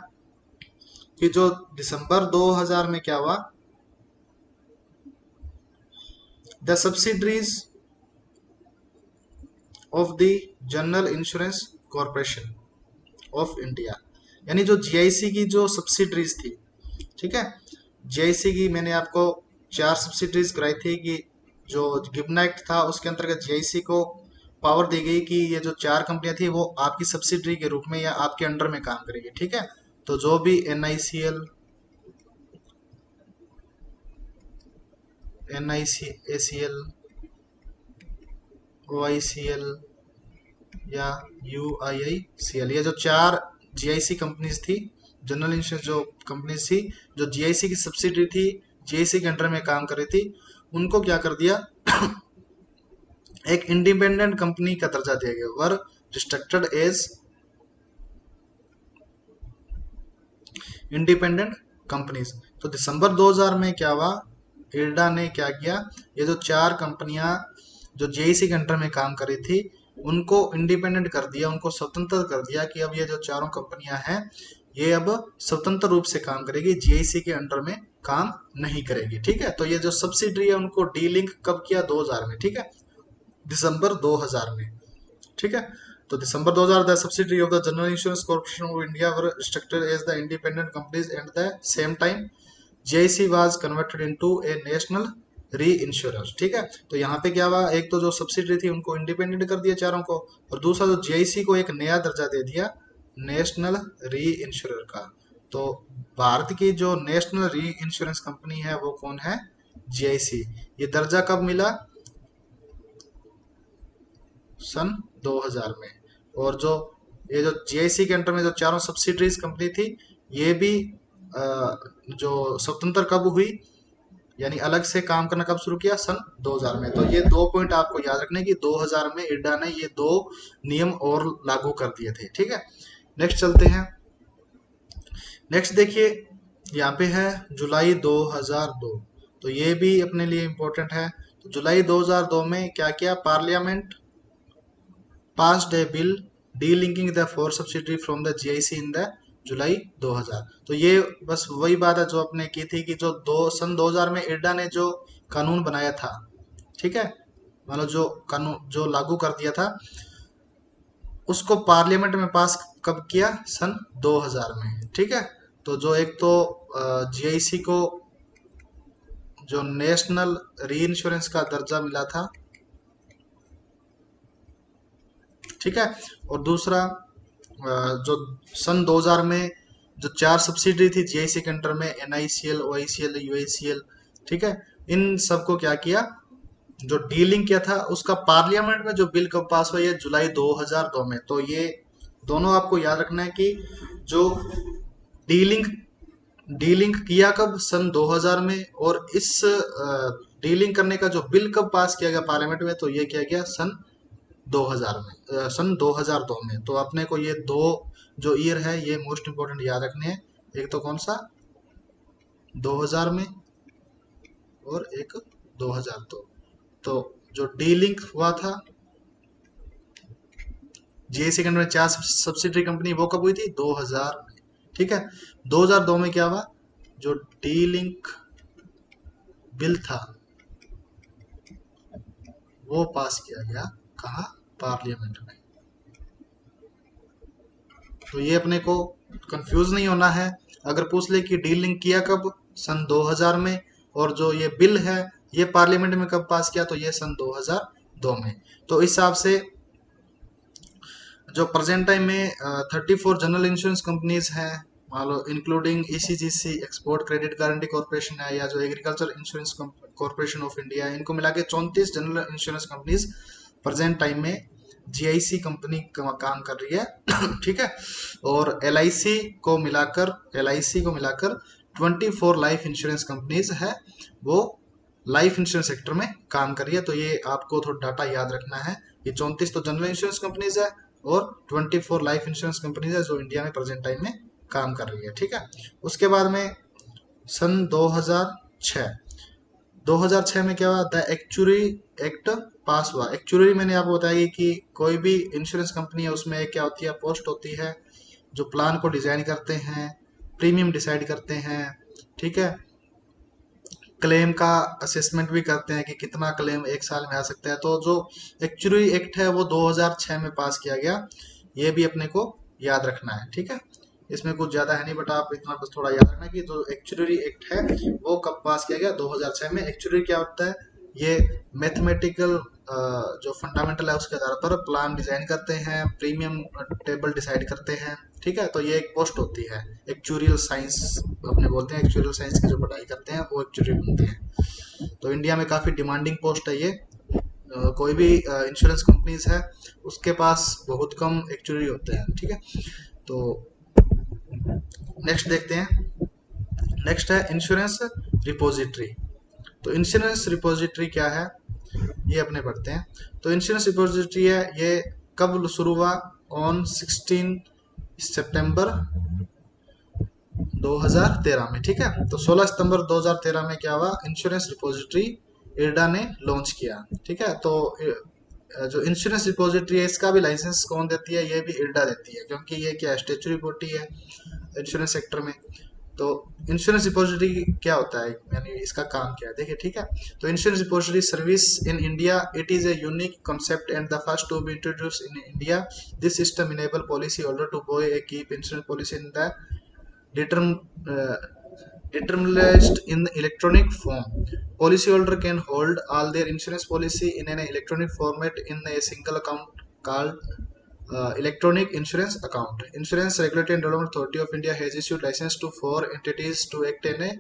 कि जो दिसंबर 2000 में क्या हुआ, the subsidiaries of the general insurance corporation of India, यानी जो जीआईसी की जो सब्सिडरीज थी। ठीक है, जीआईसी की मैंने आपको 4 सब्सिडरीज कराई थी कि जो गिबन एक्ट था उसके अंतर्गत जीआईसी को पावर दी गई कि ये जो 4 कंपनियां थी वो आपकी सब्सिडरी के रूप में या आपके अंडर में काम करेगी। ठीक है, तो जो भी NICL, NICACL, OICL या UIICL, ये जो 4 जीआईसी कंपनीज थी, जनरल इंश्योरेंस जो कंपनीज थी, जो जीआईसी की सब्सिडरी थी, जीआईसी के अंडर में काम कर रही थी, उनको क्या कर दिया एक इंडिपेंडेंट कंपनी का दर्जा दिया गया, वर रिस्ट्रक्टेड एज इंडिपेंडेंट कंपनीज। तो दिसंबर 2000 में क्या हुआ, इरडा ने क्या किया, ये जो 4 कंपनियां जो जेईसी के अंडर में काम कर रही थी उनको इंडिपेंडेंट कर दिया, उनको स्वतंत्र कर दिया कि अब ये जो चारों कंपनियां हैं ये अब स्वतंत्र रूप से काम करेगी, जीआईसी के अंडर में काम नहीं करेगी। ठीक है, तो ये जो सब्सिडरी है उनको डीलिंक कब किया, 2000 में। ठीक है, दिसंबर 2000 में। ठीक है, तो December 2000 the subsidiary of the general insurance corporation of India were structured as the independent companies and the same time GIC was converted into a national reinsurance. ठीक है, तो यहाँ पे क्या हुआ, एक तो जो सब्सिडरी थी उनको इंडिपेंडेंट कर दिया चारों को, और दूसरा जो जीआईसी को एक नया दर्जा दे दिया नेशनल री इंश्योरर का। तो भारत की जो नेशनल री इंश्योरेंस कंपनी है वो कौन है, जीआईसी। ये दर्जा कब मिला, सन 2000 में। और जो ये जो जीआईसी के अंडर में जो चारों सब्सिडरीज कंपनी थी ये भी जो स्वतंत्र कब हुई, यानी अलग से काम करना कब शुरू किया, सन 2000 में। तो ये 2 पॉइंट आपको याद रखने की 2000 में इरडा ने ये 2 नियम और लागू कर दिए थे। ठीक है, नेक्स्ट चलते हैं। नेक्स्ट देखिए, यहाँ पे है जुलाई 2002, तो ये भी अपने लिए इम्पोर्टेंट है। तो जुलाई 2002 में क्या किया, parliament passed a bill delinking the four subsidiary from the GIC in the जुलाई 2000। तो ये बस वही बात है जो आपने की थी कि जो सन 2000 में इर्डा ने जो कानून बनाया था, ठीक है, मतलब जो कानून जो लागू कर दिया था, उसको पार्लियामेंट में पास कब किया, सन 2000 में, ठीक है। तो जो एक तो जीआईसी को जो नेशनल री इंश्योरेंस का दर्जा मिला था, ठीक है, और दूसरा जो सन 2000 में जो 4 सब्सिडरी थी जीआईसी के अंडर में, एनआईसीएल, ओआईसीएल, यूआईसीएल, ठीक है, इन सबको क्या किया, जो डीलिंग किया था, उसका पार्लियामेंट में जो बिल कब पास हुआ, है जुलाई 2002 में। तो ये दोनों आपको याद रखना है कि जो डीलिंग डीलिंग किया कब, सन 2000 में, और इस डीलिंग करने का जो बिल कब पास किया गया पार्लियामेंट में, तो ये किया गया सन 2000 में, सन 2002 में। तो अपने को ये दो जो ईयर है ये मोस्ट इंपोर्टेंट याद रखने हैं, एक तो कौन सा 2000 में, और एक 2002। तो जो डीलिंक हुआ था जीआईसी के अंडर में 4 सब्सिडरी कंपनी, वो कब हुई थी, 2000 में, ठीक है। 2002 में क्या हुआ, जो डीलिंक बिल था वो पास किया गया, कहा, पार्लियामेंट में। तो ये अपने को कंफ्यूज नहीं होना है। अगर पूछ ले कि डीलिंग किया कब, सन 2000 में, और जो ये बिल है ये पार्लियामेंट में कब पास किया, तो ये सन 2002 में। तो इस हिसाब से जो प्रेजेंट टाइम में 34 जनरल इंश्योरेंस कंपनीज हैं, मान लो including ECGC, export credit guarantee corporation है, या जो agriculture insurance corporation of India है, इनको मिला के 34 general insurance companies present time में जीआईसी कंपनी काम कर रही है ठीक है। और एलआईसी को मिलाकर 24 लाइफ इंश्योरेंस कंपनीज है, वो लाइफ इंश्योरेंस सेक्टर में काम कर रही है। तो ये आपको थोड़ा डाटा याद रखना है, ये 34 तो जनरल इंश्योरेंस कंपनीज है, और 24 लाइफ इंश्योरेंस कंपनीज है जो इंडिया में प्रेजेंट टाइम में काम कर रही है, ठीक है। उसके बाद में सन 2006, 2006 में क्या हुआ, द एक्चुरी एक्ट पास हुआ। एक्चुरी मैंने आपको बताया कि कोई भी इंश्योरेंस कंपनी है उसमें एक क्या होती है, पोस्ट होती है, जो प्लान को डिजाइन करते हैं, प्रीमियम डिसाइड करते हैं, ठीक है, क्लेम का असेसमेंट भी करते हैं कि कितना क्लेम एक साल में आ सकता है। तो जो एक्चुरी एक्ट है वो 2006 में पास किया गया, ये भी अपने को याद रखना है, ठीक है। इसमें कुछ ज्यादा है नहीं, बट आप इतना बस थोड़ा याद रखना कि जो एक्चुरी एक्ट है वो कब पास किया गया, 2006 में। एक्चुरी क्या होता है, ये मैथमेटिकल जो फंडामेंटल है उसके आधार पर प्लान डिजाइन करते हैं, प्रीमियम टेबल डिसाइड करते हैं, ठीक है। तो ये एक पोस्ट होती है, एक्चुरियल साइंस अपने बोलते हैं, एक्चुरियल साइंस की जो पढ़ाई करते हैं वो एक्चुरी बनती है। तो इंडिया में काफी डिमांडिंग पोस्ट है ये। कोई भी इंश्योरेंस कंपनीज है उसके पास बहुत कम एक्चुरी होते हैं, ठीक है। तो नेक्स्ट देखते हैं, नेक्स्ट है इंश्योरेंस रिपोजिटरी। तो इंश्योरेंस रिपोजिटरी क्या है, ये अपने पढ़ते हैं। तो इंश्योरेंस रिपोजिटरी है, ये कब शुरू हुआ, ऑन 16 सितंबर 2013 में, ठीक है। तो 16 सितंबर 2013 में क्या हुआ, इंश्योरेंस रिपोजिटरी इरडा ने लॉन्च किया, ठीक है। तो जो इंश्योरेंस रिपोजिटरी है इसका भी लाइसेंस कौन देती है, ये भी इरडा देती है, क्योंकि ये क्या स्टेचुरी बॉडी है इंश्योरेंस सेक्टर में। तो इंश्योरेंस रिपोजिटरी क्या होता है, यानी इसका काम क्या है, देखिए, ठीक है। तो insurance repository service in India, it is a unique concept and the first to be introduced in India. This system enable policy holder to buy a keep insurance policy in the determ, uh, determined in electronic form. Policyholder can hold all their insurance policy in an electronic format in a single account called electronic insurance account. Insurance Regulatory and Development Authority of India has issued license to 4 entities to act in a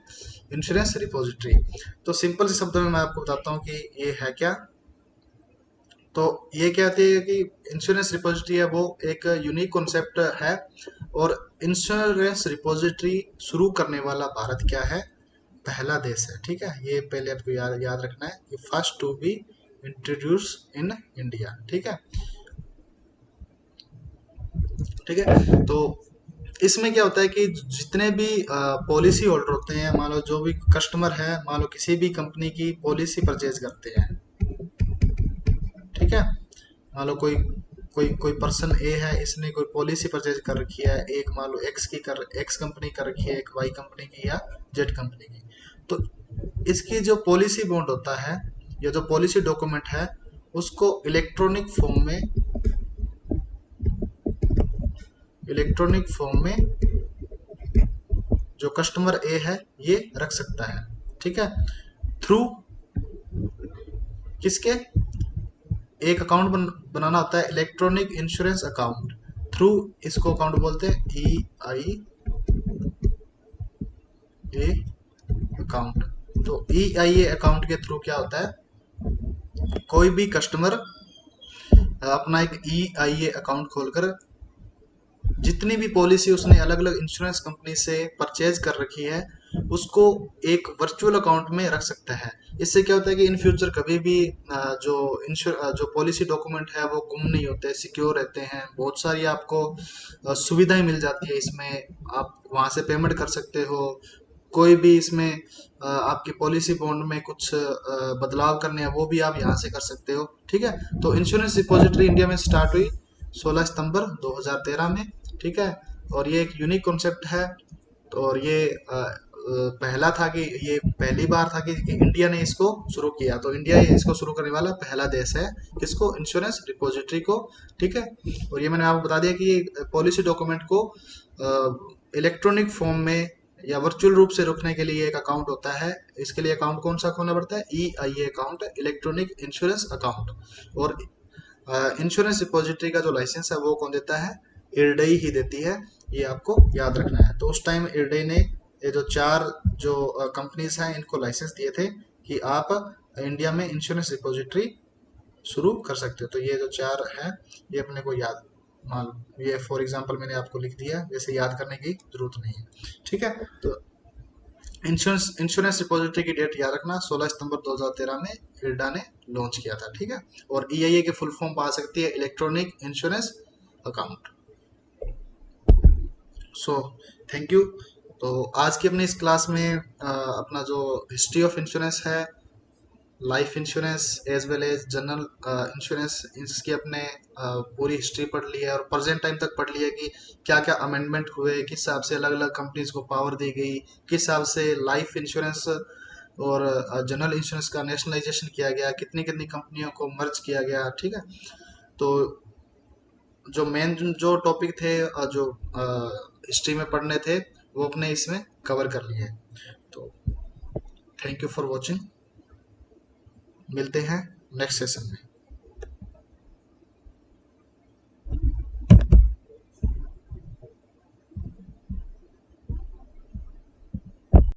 insurance repository. तो simple से शब्दों में मैं आपको बताता हूँ कि ये है क्या। तो ये कहते हैं कि इंश्योरेंस रिपोजिटरी है वो एक यूनिक कॉन्सेप्ट है, और इंश्योरेंस रिपोजिटरी शुरू करने वाला भारत क्या है, पहला देश है, ठीक है। ये पहले आपको याद रखना है कि first to be introduce in India, ठीक है, ठीक है। तो इसमें क्या होता है कि जितने भी पॉलिसी होल्डर होते हैं, मान लो जो भी कस्टमर है, मान लो किसी भी कंपनी की पॉलिसी परचेज करते हैं, ठीक है। मान लो कोई कोई कोई पर्सन ए है, इसने कोई पॉलिसी परचेज कर रखी है, एक मान लो एक्स कंपनी कर रखी है, एक वाई कंपनी की या जेड कंपनी की। तो इसकी जो पॉलिसी बॉन्ड होता है या जो पॉलिसी डॉक्यूमेंट है, उसको इलेक्ट्रॉनिक फॉर्म में जो कस्टमर ए है ये रख सकता है, ठीक है। थ्रू किसके, एक अकाउंट बनाना होता है, इलेक्ट्रॉनिक इंश्योरेंस अकाउंट। थ्रू इसको अकाउंट बोलते हैं EIA अकाउंट। तो EIA अकाउंट के थ्रू क्या होता है, कोई भी कस्टमर अपना एक EIA अकाउंट खोलकर जितनी भी पॉलिसी उसने अलग अलग इंश्योरेंस कंपनी से परचेज कर रखी है, उसको एक वर्चुअल अकाउंट में रख सकता है। इससे क्या होता है कि इन फ्यूचर कभी भी जो पॉलिसी डॉक्यूमेंट है वो गुम नहीं होते, सिक्योर रहते हैं। बहुत सारी आपको सुविधाएं मिल जाती है इसमें, आप वहां से पेमेंट कर सकते हो। कोई भी इसमें आपकी पॉलिसी बॉन्ड में कुछ बदलाव करने हैं वो भी आप यहाँ से कर सकते हो, ठीक है। तो इंश्योरेंस रिपोजिटरी इंडिया में स्टार्ट हुई 16 सितंबर 2013 में, ठीक है। और ये एक यूनिक कॉन्सेप्ट है। तो और ये पहला था कि ये पहली बार था कि इंडिया ने इसको शुरू किया। तो इंडिया इसको शुरू करने वाला पहला देश है, किसको, इंश्योरेंस रिपोजिटरी को, ठीक है। और ये मैंने आपको बता दिया कि पॉलिसी डॉक्यूमेंट को इलेक्ट्रॉनिक फॉर्म में या वर्चुअल रूप से रखने के लिए एक अकाउंट होता है। इसके लिए अकाउंट कौन सा खोलना पड़ता है, EIA account, electronic insurance account. और इंश्योरेंस रिपोजिटरी का जो लाइसेंस है वो कौन देता है, इरडई ही देती है, ये आपको याद रखना है। तो उस टाइम इरडई ने ये जो चार जो कंपनीज हैं इनको लाइसेंस दिए थे कि आप इंडिया में इंश्योरेंस रिपोजिटरी शुरू कर सकते हो। तो ये जो चार है ये अपने को याद, मान ये फॉर एग्जांपल मैंने आपको लिख दिया, जैसे याद करने की जरूरत नहीं है, ठीक है। तो इंश्योरेंस रिपोजिटरी की डेट याद रखना, 16 सितंबर 2013 में इरडा ने लॉन्च किया था, ठीक है। और EIA के फुल फॉर्म आ सकती है electronic insurance account. So thank you. तो आज की अपनी इस क्लास में अपना जो हिस्ट्री ऑफ इंश्योरेंस है, life insurance as well as general insurance, इसकी अपने पूरी हिस्ट्री पढ़ ली है और प्रेजेंट टाइम तक पढ़ ली है कि क्या क्या अमेंडमेंट हुए, किस हिसाब से अलग अलग कंपनीज को पावर दी गई, किस हिसाब से लाइफ इंश्योरेंस और जनरल इंश्योरेंस का नेशनलाइजेशन किया गया, कितनी कितनी कंपनियों को मर्ज किया गया, ठीक है। तो जो मेन जो टॉपिक थे जो हिस्ट्री में पढ़ने थे वो अपने इसमें कवर कर लिए। तो थैंक यू फॉर वॉचिंग, मिलते हैं नेक्स्ट सेशन में।